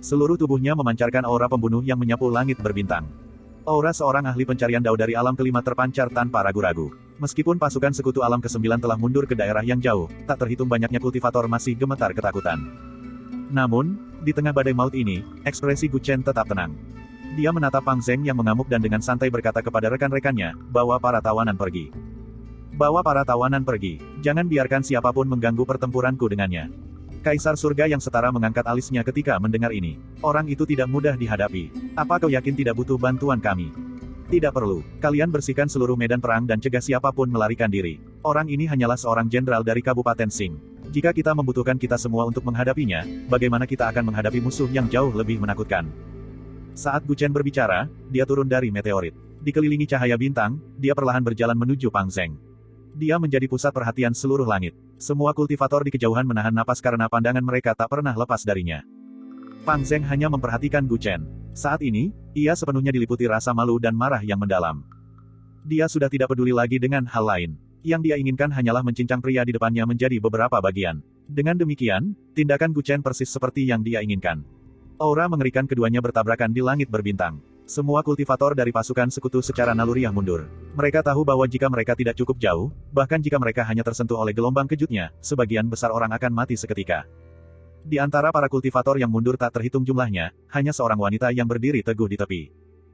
Seluruh tubuhnya memancarkan aura pembunuh yang menyapu langit berbintang. Aura seorang ahli pencarian Dao dari alam kelima terpancar tanpa ragu-ragu. Meskipun pasukan sekutu alam ke-9 telah mundur ke daerah yang jauh, tak terhitung banyaknya kultivator masih gemetar ketakutan. Namun, di tengah badai maut ini, ekspresi Gu Chen tetap tenang. Dia menatap Pang Zeng yang mengamuk dan dengan santai berkata kepada rekan-rekannya, bawa para tawanan pergi. Bawa para tawanan pergi. Jangan biarkan siapapun mengganggu pertempuranku dengannya. Kaisar surga yang setara mengangkat alisnya ketika mendengar ini. Orang itu tidak mudah dihadapi. Apa kau yakin tidak butuh bantuan kami? Tidak perlu. Kalian bersihkan seluruh medan perang dan cegah siapapun melarikan diri. Orang ini hanyalah seorang jenderal dari Kabupaten Sing. Jika kita membutuhkan kita semua untuk menghadapinya, bagaimana kita akan menghadapi musuh yang jauh lebih menakutkan? Saat Gu Chen berbicara, dia turun dari meteorit. Dikelilingi cahaya bintang, dia perlahan berjalan menuju Pang Zeng. Dia menjadi pusat perhatian seluruh langit. Semua kultivator di kejauhan menahan napas karena pandangan mereka tak pernah lepas darinya. Pang Zeng hanya memperhatikan Gu Chen. Saat ini, ia sepenuhnya diliputi rasa malu dan marah yang mendalam. Dia sudah tidak peduli lagi dengan hal lain. Yang dia inginkan hanyalah mencincang pria di depannya menjadi beberapa bagian. Dengan demikian, tindakan Gu Chen persis seperti yang dia inginkan. Aura mengerikan keduanya bertabrakan di langit berbintang. Semua kultivator dari pasukan sekutu secara naluriah mundur. Mereka tahu bahwa jika mereka tidak cukup jauh, bahkan jika mereka hanya tersentuh oleh gelombang kejutnya, sebagian besar orang akan mati seketika. Di antara para kultivator yang mundur tak terhitung jumlahnya, hanya seorang wanita yang berdiri teguh di tepi.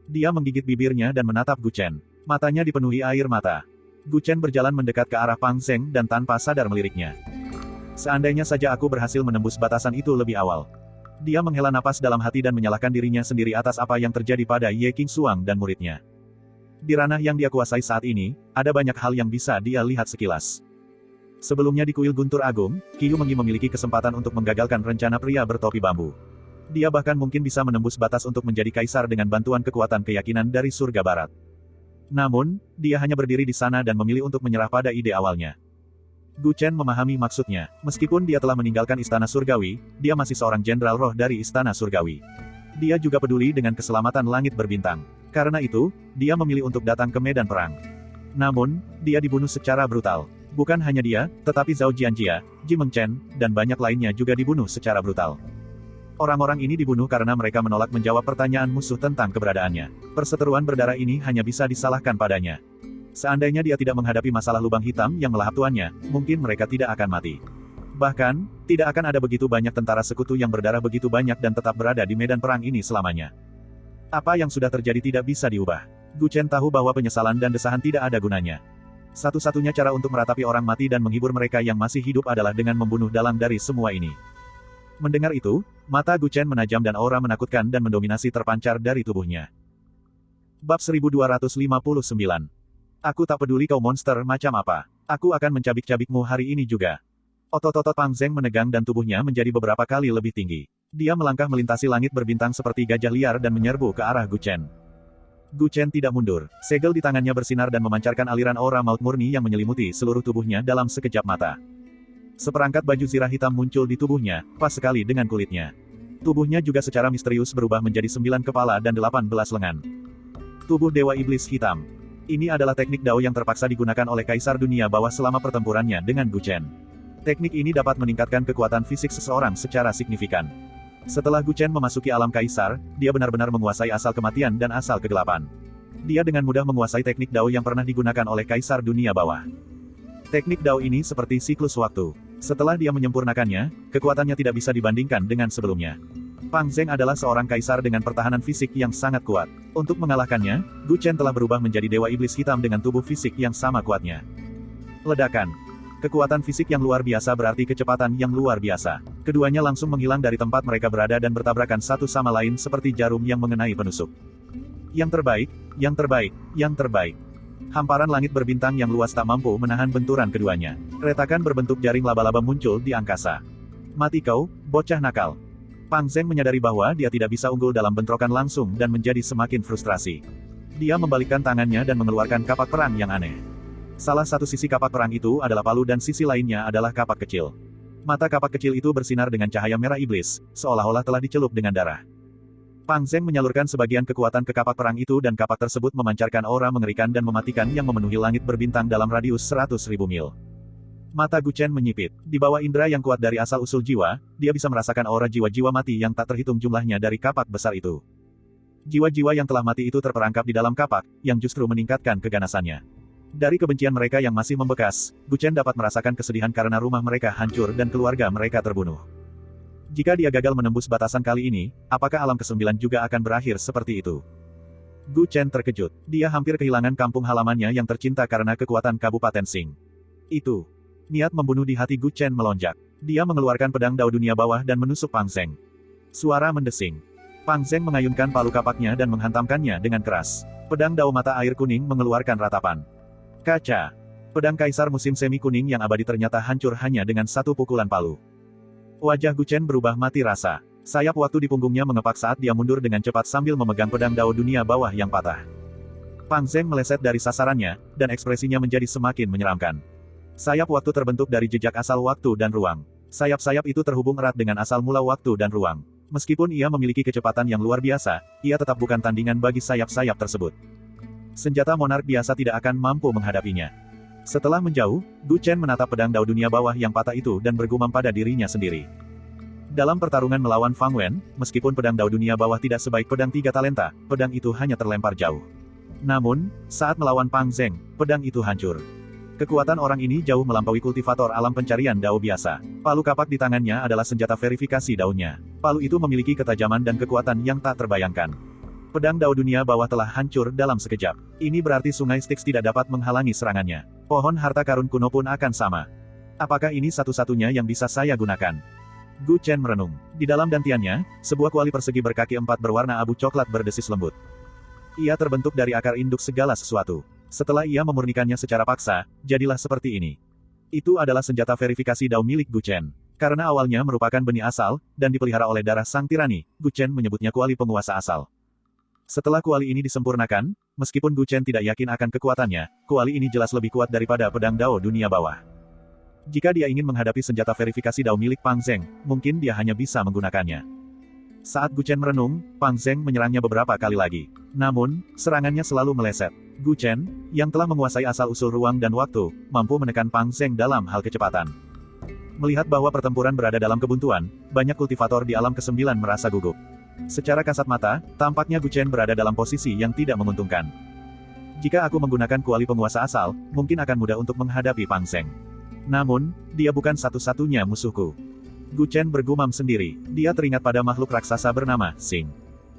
Dia menggigit bibirnya dan menatap Gu Chen. Matanya dipenuhi air mata. Gu Chen berjalan mendekat ke arah Pang Zeng dan tanpa sadar meliriknya. Seandainya saja aku berhasil menembus batasan itu lebih awal. Dia menghela napas dalam hati dan menyalahkan dirinya sendiri atas apa yang terjadi pada Ye Qingxuang dan muridnya. Di ranah yang dia kuasai saat ini, ada banyak hal yang bisa dia lihat sekilas. Sebelumnya di kuil Guntur Agung, Qiyu Mengyi memiliki kesempatan untuk menggagalkan rencana pria bertopi bambu. Dia bahkan mungkin bisa menembus batas untuk menjadi kaisar dengan bantuan kekuatan keyakinan dari surga barat. Namun, dia hanya berdiri di sana dan memilih untuk menyerah pada ide awalnya. Gu Chen memahami maksudnya. Meskipun dia telah meninggalkan Istana Surgawi, dia masih seorang jenderal roh dari Istana Surgawi. Dia juga peduli dengan keselamatan langit berbintang. Karena itu, dia memilih untuk datang ke medan perang. Namun, dia dibunuh secara brutal. Bukan hanya dia, tetapi Zhao Jianjia, Ji Mengchen, dan banyak lainnya juga dibunuh secara brutal. Orang-orang ini dibunuh karena mereka menolak menjawab pertanyaan musuh tentang keberadaannya. Perseteruan berdarah ini hanya bisa disalahkan padanya. Seandainya dia tidak menghadapi masalah lubang hitam yang melahap tuannya, mungkin mereka tidak akan mati. Bahkan, tidak akan ada begitu banyak tentara sekutu yang berdarah begitu banyak dan tetap berada di medan perang ini selamanya. Apa yang sudah terjadi tidak bisa diubah. Gu Chen tahu bahwa penyesalan dan desahan tidak ada gunanya. Satu-satunya cara untuk meratapi orang mati dan menghibur mereka yang masih hidup adalah dengan membunuh dalang dari semua ini. Mendengar itu, mata Gu Chen menajam dan aura menakutkan dan mendominasi terpancar dari tubuhnya. Bab 1259. Aku tak peduli kau monster macam apa. Aku akan mencabik-cabikmu hari ini juga. Otot-otot Pang Zeng menegang dan tubuhnya menjadi beberapa kali lebih tinggi. Dia melangkah melintasi langit berbintang seperti gajah liar dan menyerbu ke arah Gu Chen. Gu Chen tidak mundur. Segel di tangannya bersinar dan memancarkan aliran aura maut murni yang menyelimuti seluruh tubuhnya dalam sekejap mata. Seperangkat baju zirah hitam muncul di tubuhnya, pas sekali dengan kulitnya. Tubuhnya juga secara misterius berubah menjadi 9 kepala dan 18 lengan. Tubuh Dewa Iblis Hitam. Ini adalah teknik Dao yang terpaksa digunakan oleh Kaisar Dunia Bawah selama pertempurannya dengan Gu Chen. Teknik ini dapat meningkatkan kekuatan fisik seseorang secara signifikan. Setelah Gu Chen memasuki alam Kaisar, dia benar-benar menguasai asal kematian dan asal kegelapan. Dia dengan mudah menguasai teknik Dao yang pernah digunakan oleh Kaisar Dunia Bawah. Teknik Dao ini seperti siklus waktu. Setelah dia menyempurnakannya, kekuatannya tidak bisa dibandingkan dengan sebelumnya. Pang Zeng adalah seorang kaisar dengan pertahanan fisik yang sangat kuat. Untuk mengalahkannya, Gu Chen telah berubah menjadi Dewa Iblis Hitam dengan tubuh fisik yang sama kuatnya. Ledakan. Kekuatan fisik yang luar biasa berarti kecepatan yang luar biasa. Keduanya langsung menghilang dari tempat mereka berada dan bertabrakan satu sama lain seperti jarum yang mengenai penusuk. Yang terbaik, yang terbaik, yang terbaik. Hamparan langit berbintang yang luas tak mampu menahan benturan keduanya. Retakan berbentuk jaring laba-laba muncul di angkasa. Mati kau, bocah nakal. Pang Zeng menyadari bahwa dia tidak bisa unggul dalam bentrokan langsung dan menjadi semakin frustrasi. Dia membalikkan tangannya dan mengeluarkan kapak perang yang aneh. Salah satu sisi kapak perang itu adalah palu dan sisi lainnya adalah kapak kecil. Mata kapak kecil itu bersinar dengan cahaya merah iblis, seolah-olah telah dicelup dengan darah. Pang Zeng menyalurkan sebagian kekuatan ke kapak perang itu dan kapak tersebut memancarkan aura mengerikan dan mematikan yang memenuhi langit berbintang dalam radius 100.000 mil. Mata Gu Chen menyipit. Di bawah indera yang kuat dari asal-usul jiwa, dia bisa merasakan aura jiwa-jiwa mati yang tak terhitung jumlahnya dari kapak besar itu. Jiwa-jiwa yang telah mati itu terperangkap di dalam kapak, yang justru meningkatkan keganasannya. Dari kebencian mereka yang masih membekas, Gu Chen dapat merasakan kesedihan karena rumah mereka hancur dan keluarga mereka terbunuh. Jika dia gagal menembus batasan kali ini, apakah alam ke-9 juga akan berakhir seperti itu? Gu Chen terkejut. Dia hampir kehilangan kampung halamannya yang tercinta karena kekuatan Kabupaten Sing. Itu. Niat membunuh di hati Gu Chen melonjak. Dia mengeluarkan pedang Dao Dunia Bawah dan menusuk Pang Zeng. Suara mendesing. Pang Zeng mengayunkan palu kapaknya dan menghantamkannya dengan keras. Pedang Dao mata air kuning mengeluarkan ratapan. Kaca. Pedang Kaisar musim semi kuning yang abadi ternyata hancur hanya dengan satu pukulan palu. Wajah Gu Chen berubah mati rasa. Sayap waktu di punggungnya mengepak saat dia mundur dengan cepat sambil memegang pedang Dao Dunia Bawah yang patah. Pang Zeng meleset dari sasarannya, dan ekspresinya menjadi semakin menyeramkan. Sayap waktu terbentuk dari jejak asal waktu dan ruang. Sayap-sayap itu terhubung erat dengan asal mula waktu dan ruang. Meskipun ia memiliki kecepatan yang luar biasa, ia tetap bukan tandingan bagi sayap-sayap tersebut. Senjata monark biasa tidak akan mampu menghadapinya. Setelah menjauh, Gu Chen menatap pedang Dao Dunia Bawah yang patah itu dan bergumam pada dirinya sendiri. Dalam pertarungan melawan Fang Wen, meskipun pedang Dao Dunia Bawah tidak sebaik pedang 3 talenta, pedang itu hanya terlempar jauh. Namun, saat melawan Pang Zeng, pedang itu hancur. Kekuatan orang ini jauh melampaui kultivator alam pencarian Dao biasa. Palu kapak di tangannya adalah senjata verifikasi Dao-nya. Palu itu memiliki ketajaman dan kekuatan yang tak terbayangkan. Pedang Dao dunia bawah telah hancur dalam sekejap. Ini berarti sungai Styx tidak dapat menghalangi serangannya. Pohon harta karun kuno pun akan sama. Apakah ini satu-satunya yang bisa saya gunakan? Gu Chen merenung. Di dalam dantiannya, sebuah kuali persegi berkaki 4 berwarna abu coklat berdesis lembut. Ia terbentuk dari akar induk segala sesuatu. Setelah ia memurnikannya secara paksa, jadilah seperti ini. Itu adalah senjata verifikasi Dao milik Gu Chen. Karena awalnya merupakan benih asal, dan dipelihara oleh darah sang tirani, Gu Chen menyebutnya kuali penguasa asal. Setelah kuali ini disempurnakan, meskipun Gu Chen tidak yakin akan kekuatannya, kuali ini jelas lebih kuat daripada pedang Dao dunia bawah. Jika dia ingin menghadapi senjata verifikasi Dao milik Pang Zeng, mungkin dia hanya bisa menggunakannya. Saat Gu Chen merenung, Pang Zeng menyerangnya beberapa kali lagi. Namun, serangannya selalu meleset. Gu Chen, yang telah menguasai asal-usul ruang dan waktu, mampu menekan Pang Zeng dalam hal kecepatan. Melihat bahwa pertempuran berada dalam kebuntuan, banyak kultivator di alam ke-9 merasa gugup. Secara kasat mata, tampaknya Gu Chen berada dalam posisi yang tidak menguntungkan. Jika aku menggunakan kuali penguasa asal, mungkin akan mudah untuk menghadapi Pang Zeng. Namun, dia bukan satu-satunya musuhku. Gu Chen bergumam sendiri. Dia teringat pada makhluk raksasa bernama Xing.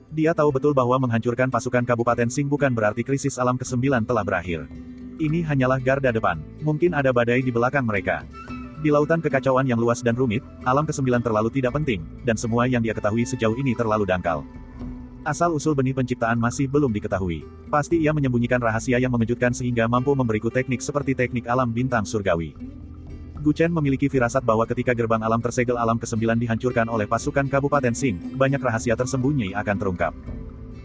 Dia tahu betul bahwa menghancurkan pasukan Kabupaten Xing bukan berarti krisis alam ke-9 telah berakhir. Ini hanyalah garda depan. Mungkin ada badai di belakang mereka. Di lautan kekacauan yang luas dan rumit, alam ke-9 terlalu tidak penting, dan semua yang dia ketahui sejauh ini terlalu dangkal. Asal-usul benih penciptaan masih belum diketahui. Pasti ia menyembunyikan rahasia yang mengejutkan sehingga mampu memberiku teknik seperti teknik alam bintang surgawi. Gu Chen memiliki firasat bahwa ketika gerbang alam tersegel alam ke-9 dihancurkan oleh pasukan Kabupaten Xing, banyak rahasia tersembunyi akan terungkap.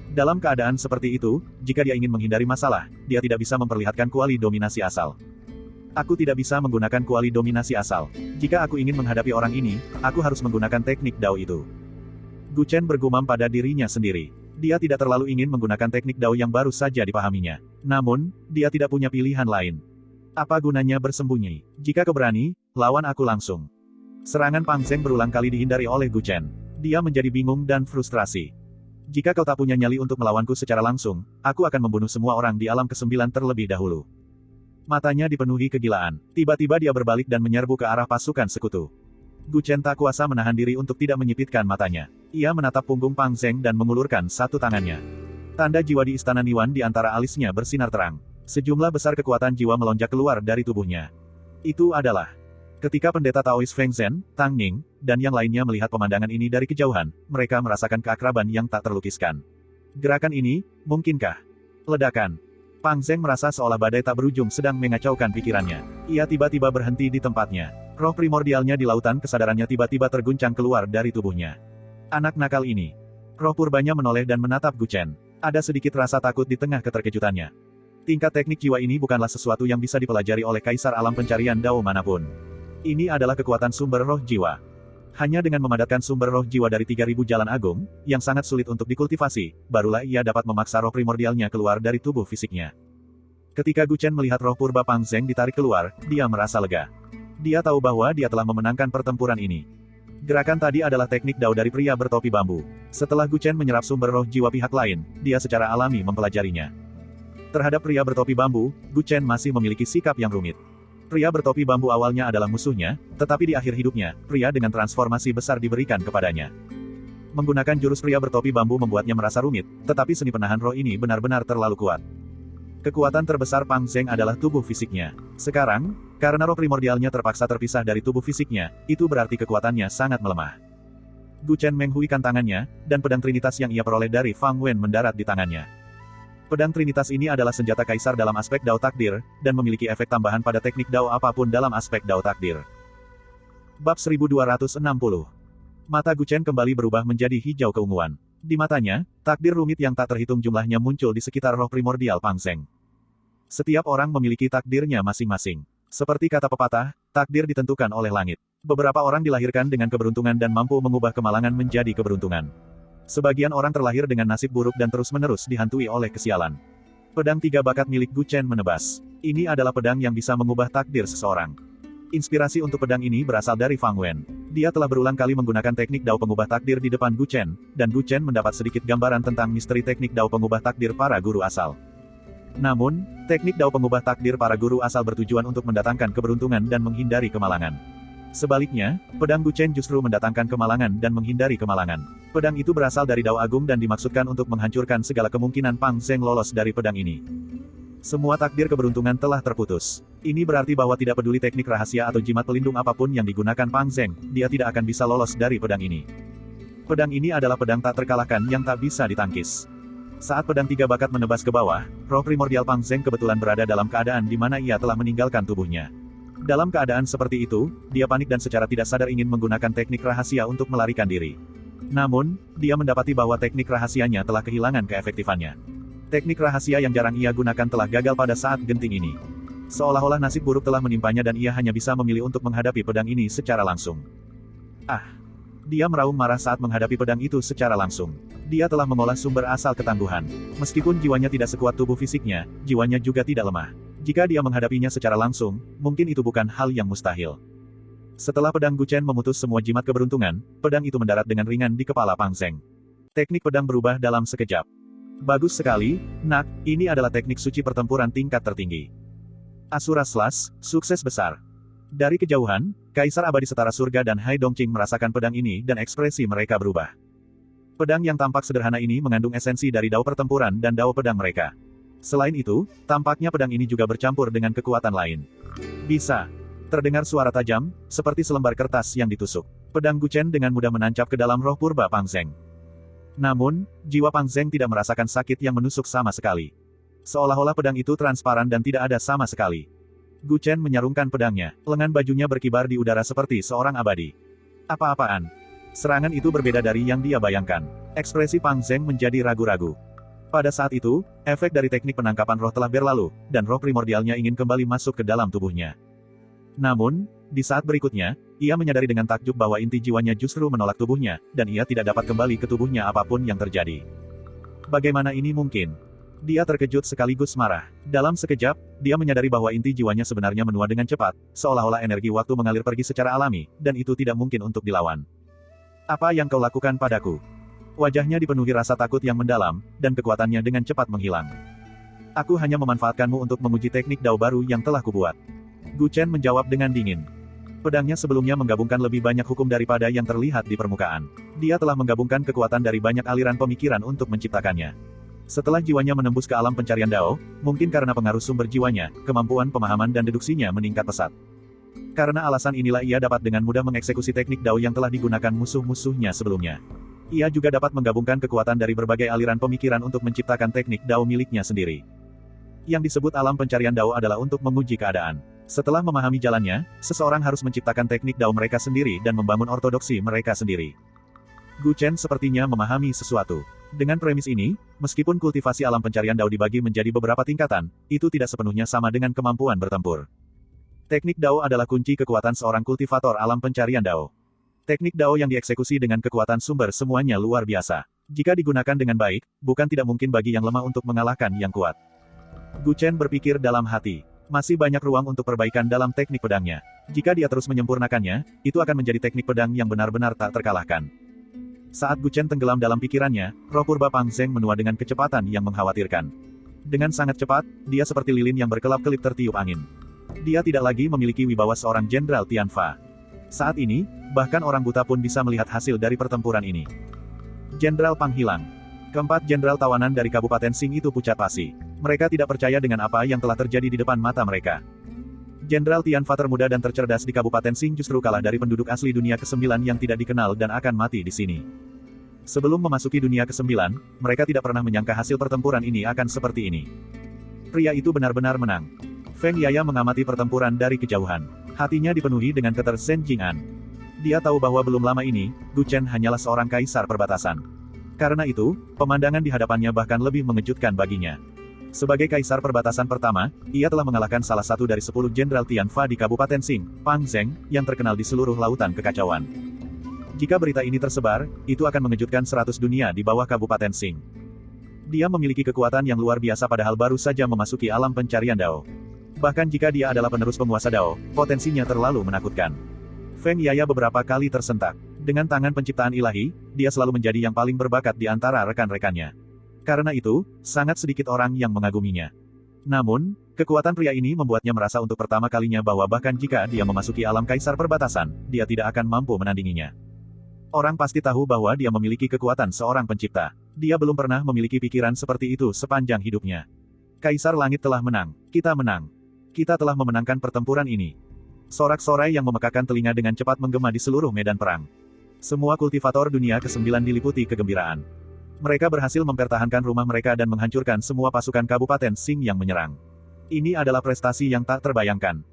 Dalam keadaan seperti itu, jika dia ingin menghindari masalah, dia tidak bisa memperlihatkan kuali dominasi asal. Aku tidak bisa menggunakan kuali dominasi asal. Jika aku ingin menghadapi orang ini, aku harus menggunakan teknik Dao itu. Gu Chen bergumam pada dirinya sendiri. Dia tidak terlalu ingin menggunakan teknik Dao yang baru saja dipahaminya. Namun, dia tidak punya pilihan lain. Apa gunanya bersembunyi? Jika kau berani, lawan aku langsung. Serangan Pang Zeng berulang kali dihindari oleh Gu Chen. Dia menjadi bingung dan frustrasi. Jika kau tak punya nyali untuk melawanku secara langsung, aku akan membunuh semua orang di alam ke-9 terlebih dahulu. Matanya dipenuhi kegilaan. Tiba-tiba dia berbalik dan menyerbu ke arah pasukan sekutu. Gu Chen tak kuasa menahan diri untuk tidak menyipitkan matanya. Ia menatap punggung Pang Zeng dan mengulurkan satu tangannya. Tanda jiwa di istana Niwan di antara alisnya bersinar terang. Sejumlah besar kekuatan jiwa melonjak keluar dari tubuhnya. Itu adalah ketika pendeta Taois Feng Zhen, Tang Ning, dan yang lainnya melihat pemandangan ini dari kejauhan, mereka merasakan keakraban yang tak terlukiskan. Gerakan ini, mungkinkah? Ledakan. Pang Zeng merasa seolah badai tak berujung sedang mengacaukan pikirannya. Ia tiba-tiba berhenti di tempatnya. Roh primordialnya di lautan kesadarannya tiba-tiba terguncang keluar dari tubuhnya. Anak nakal ini. Roh purbanya menoleh dan menatap Gu Chen. Ada sedikit rasa takut di tengah keterkejutannya. Tingkat teknik jiwa ini bukanlah sesuatu yang bisa dipelajari oleh kaisar alam pencarian Dao manapun. Ini adalah kekuatan sumber roh jiwa. Hanya dengan memadatkan sumber roh jiwa dari 3000 jalan agung, yang sangat sulit untuk dikultivasi, barulah ia dapat memaksa roh primordialnya keluar dari tubuh fisiknya. Ketika Gu Chen melihat roh purba Pang Zeng ditarik keluar, dia merasa lega. Dia tahu bahwa dia telah memenangkan pertempuran ini. Gerakan tadi adalah teknik Dao dari pria bertopi bambu. Setelah Gu Chen menyerap sumber roh jiwa pihak lain, dia secara alami mempelajarinya. Terhadap pria bertopi bambu, Gu Chen masih memiliki sikap yang rumit. Pria bertopi bambu awalnya adalah musuhnya, tetapi di akhir hidupnya, pria dengan transformasi besar diberikan kepadanya. Menggunakan jurus pria bertopi bambu membuatnya merasa rumit, tetapi seni penahan roh ini benar-benar terlalu kuat. Kekuatan terbesar Pang Zeng adalah tubuh fisiknya. Sekarang, karena roh primordialnya terpaksa terpisah dari tubuh fisiknya, itu berarti kekuatannya sangat melemah. Gu Chen menghuikan tangannya, dan pedang Trinitas yang ia peroleh dari Fang Wen mendarat di tangannya. Pedang Trinitas ini adalah senjata kaisar dalam aspek Dao takdir, dan memiliki efek tambahan pada teknik Dao apapun dalam aspek Dao takdir. Bab 1260. Mata Gu Chen kembali berubah menjadi hijau keunguan. Di matanya, takdir rumit yang tak terhitung jumlahnya muncul di sekitar roh primordial Pang Zeng. Setiap orang memiliki takdirnya masing-masing. Seperti kata pepatah, takdir ditentukan oleh langit. Beberapa orang dilahirkan dengan keberuntungan dan mampu mengubah kemalangan menjadi keberuntungan. Sebagian orang terlahir dengan nasib buruk dan terus-menerus dihantui oleh kesialan. Pedang 3 bakat milik Gu Chen menebas. Ini adalah pedang yang bisa mengubah takdir seseorang. Inspirasi untuk pedang ini berasal dari Fang Wen. Dia telah berulang kali menggunakan teknik Dao pengubah takdir di depan Gu Chen, dan Gu Chen mendapat sedikit gambaran tentang misteri teknik Dao pengubah takdir para guru asal. Namun, teknik Dao pengubah takdir para guru asal bertujuan untuk mendatangkan keberuntungan dan menghindari kemalangan. Sebaliknya, pedang Gu Chen justru mendatangkan kemalangan dan menghindari kemalangan. Pedang itu berasal dari Dao Agung dan dimaksudkan untuk menghancurkan segala kemungkinan Pang Zeng lolos dari pedang ini. Semua takdir keberuntungan telah terputus. Ini berarti bahwa tidak peduli teknik rahasia atau jimat pelindung apapun yang digunakan Pang Zeng, dia tidak akan bisa lolos dari pedang ini. Pedang ini adalah pedang tak terkalahkan yang tak bisa ditangkis. Saat pedang tiga bakat menebas ke bawah, roh primordial Pang Zeng kebetulan berada dalam keadaan di mana ia telah meninggalkan tubuhnya. Dalam keadaan seperti itu, dia panik dan secara tidak sadar ingin menggunakan teknik rahasia untuk melarikan diri. Namun, dia mendapati bahwa teknik rahasianya telah kehilangan keefektifannya. Teknik rahasia yang jarang ia gunakan telah gagal pada saat genting ini. Seolah-olah nasib buruk telah menimpanya dan ia hanya bisa memilih untuk menghadapi pedang ini secara langsung. Dia meraung marah saat menghadapi pedang itu secara langsung. Dia telah mengolah sumber asal ketangguhan. Meskipun jiwanya tidak sekuat tubuh fisiknya, jiwanya juga tidak lemah. Jika dia menghadapinya secara langsung, mungkin itu bukan hal yang mustahil. Setelah pedang Guchen memutus semua jimat keberuntungan, pedang itu mendarat dengan ringan di kepala Pang Zeng. Teknik pedang berubah dalam sekejap. Bagus sekali, Nak, ini adalah teknik suci pertempuran tingkat tertinggi. Asura Slash, sukses besar. Dari kejauhan, Kaisar Abadi Setara Surga dan Hai Dongqing merasakan pedang ini dan ekspresi mereka berubah. Pedang yang tampak sederhana ini mengandung esensi dari dao pertempuran dan dao pedang mereka. Selain itu, tampaknya pedang ini juga bercampur dengan kekuatan lain. Bisa. Terdengar suara tajam, seperti selembar kertas yang ditusuk. Pedang Guchen dengan mudah menancap ke dalam roh purba Pang Zeng. Namun, jiwa Pang Zeng tidak merasakan sakit yang menusuk sama sekali. Seolah-olah pedang itu transparan dan tidak ada sama sekali. Guchen menyarungkan pedangnya, lengan bajunya berkibar di udara seperti seorang abadi. Apa-apaan? Serangan itu berbeda dari yang dia bayangkan. Ekspresi Pang Zeng menjadi ragu-ragu. Pada saat itu, efek dari teknik penangkapan roh telah berlalu, dan roh primordialnya ingin kembali masuk ke dalam tubuhnya. Namun, di saat berikutnya, ia menyadari dengan takjub bahwa inti jiwanya justru menolak tubuhnya, dan ia tidak dapat kembali ke tubuhnya apapun yang terjadi. Bagaimana ini mungkin? Dia terkejut sekaligus marah. Dalam sekejap, dia menyadari bahwa inti jiwanya sebenarnya menua dengan cepat, seolah-olah energi waktu mengalir pergi secara alami, dan itu tidak mungkin untuk dilawan. Apa yang kau lakukan padaku? Wajahnya dipenuhi rasa takut yang mendalam, dan kekuatannya dengan cepat menghilang. Aku hanya memanfaatkanmu untuk menguji teknik dao baru yang telah kubuat. Guchen menjawab dengan dingin. Pedangnya sebelumnya menggabungkan lebih banyak hukum daripada yang terlihat di permukaan. Dia telah menggabungkan kekuatan dari banyak aliran pemikiran untuk menciptakannya. Setelah jiwanya menembus ke alam pencarian dao, mungkin karena pengaruh sumber jiwanya, kemampuan pemahaman dan deduksinya meningkat pesat. Karena alasan inilah ia dapat dengan mudah mengeksekusi teknik dao yang telah digunakan musuh-musuhnya sebelumnya. Ia juga dapat menggabungkan kekuatan dari berbagai aliran pemikiran untuk menciptakan teknik dao miliknya sendiri. Yang disebut alam pencarian dao adalah untuk menguji keadaan. Setelah memahami jalannya, seseorang harus menciptakan teknik dao mereka sendiri dan membangun ortodoksi mereka sendiri. Guchen sepertinya memahami sesuatu. Dengan premis ini, meskipun kultivasi alam pencarian dao dibagi menjadi beberapa tingkatan, itu tidak sepenuhnya sama dengan kemampuan bertempur. Teknik dao adalah kunci kekuatan seorang kultivator alam pencarian dao. Teknik dao yang dieksekusi dengan kekuatan sumber semuanya luar biasa. Jika digunakan dengan baik, bukan tidak mungkin bagi yang lemah untuk mengalahkan yang kuat. Guchen berpikir dalam hati. Masih banyak ruang untuk perbaikan dalam teknik pedangnya. Jika dia terus menyempurnakannya, itu akan menjadi teknik pedang yang benar-benar tak terkalahkan. Saat Guchen tenggelam dalam pikirannya, roh purba Pang Zeng menua dengan kecepatan yang mengkhawatirkan. Dengan sangat cepat, dia seperti lilin yang berkelap-kelip tertiup angin. Dia tidak lagi memiliki wibawa seorang Jenderal Tianfa. Saat ini, bahkan orang buta pun bisa melihat hasil dari pertempuran ini. Jenderal Pang hilang. Keempat jenderal tawanan dari Kabupaten Sing itu pucat pasi. Mereka tidak percaya dengan apa yang telah terjadi di depan mata mereka. Jenderal Tianfa termuda dan tercerdas di Kabupaten Sing justru kalah dari penduduk asli dunia ke-9 yang tidak dikenal dan akan mati di sini. Sebelum memasuki dunia ke-9, mereka tidak pernah menyangka hasil pertempuran ini akan seperti ini. Pria itu benar-benar menang. Feng Yaya mengamati pertempuran dari kejauhan. Hatinya dipenuhi dengan ketersen Jing'an. Dia tahu bahwa belum lama ini, Guchen hanyalah seorang kaisar perbatasan. Karena itu, pemandangan di hadapannya bahkan lebih mengejutkan baginya. Sebagai kaisar perbatasan pertama, ia telah mengalahkan salah satu dari 10 jenderal Tianfa di Kabupaten Sing, Pang Zeng, yang terkenal di seluruh lautan kekacauan. Jika berita ini tersebar, itu akan mengejutkan 100 dunia di bawah Kabupaten Sing. Dia memiliki kekuatan yang luar biasa padahal baru saja memasuki alam pencarian dao. Bahkan jika dia adalah penerus penguasa dao, potensinya terlalu menakutkan. Feng Yaya beberapa kali tersentak. Dengan tangan penciptaan ilahi, dia selalu menjadi yang paling berbakat di antara rekan-rekannya. Karena itu, sangat sedikit orang yang mengaguminya. Namun, kekuatan pria ini membuatnya merasa untuk pertama kalinya bahwa bahkan jika dia memasuki alam kaisar perbatasan, dia tidak akan mampu menandinginya. Orang pasti tahu bahwa dia memiliki kekuatan seorang pencipta. Dia belum pernah memiliki pikiran seperti itu sepanjang hidupnya. Kaisar Langit telah menang. Kita menang. Kita telah memenangkan pertempuran ini. Sorak-sorai yang memekakan telinga dengan cepat menggema di seluruh medan perang. Semua kultivator dunia ke-9 diliputi kegembiraan. Mereka berhasil mempertahankan rumah mereka dan menghancurkan semua pasukan Kabupaten Sing yang menyerang. Ini adalah prestasi yang tak terbayangkan.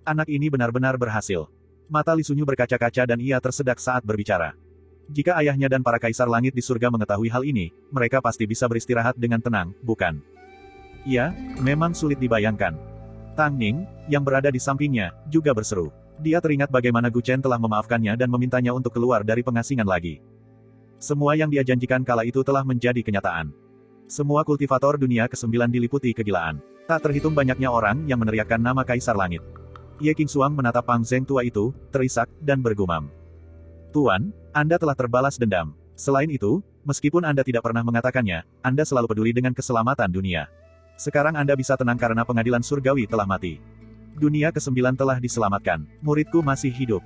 Anak ini benar-benar berhasil. Mata Li Sunyu berkaca-kaca dan ia tersedak saat berbicara. Jika ayahnya dan para kaisar langit di surga mengetahui hal ini, mereka pasti bisa beristirahat dengan tenang, bukan? Ya, memang sulit dibayangkan. Tang Ning, yang berada di sampingnya, juga berseru. Dia teringat bagaimana Gu Chen telah memaafkannya dan memintanya untuk keluar dari pengasingan lagi. Semua yang dia janjikan kala itu telah menjadi kenyataan. Semua kultivator dunia ke-9 diliputi kegilaan. Tak terhitung banyaknya orang yang meneriakkan nama Kaisar Langit. Ye Qingxuang menatap Pang Zheng tua itu, terisak, dan bergumam. Tuan, Anda telah terbalas dendam. Selain itu, meskipun Anda tidak pernah mengatakannya, Anda selalu peduli dengan keselamatan dunia. Sekarang Anda bisa tenang karena pengadilan surgawi telah mati. Dunia ke-9 telah diselamatkan. Muridku masih hidup.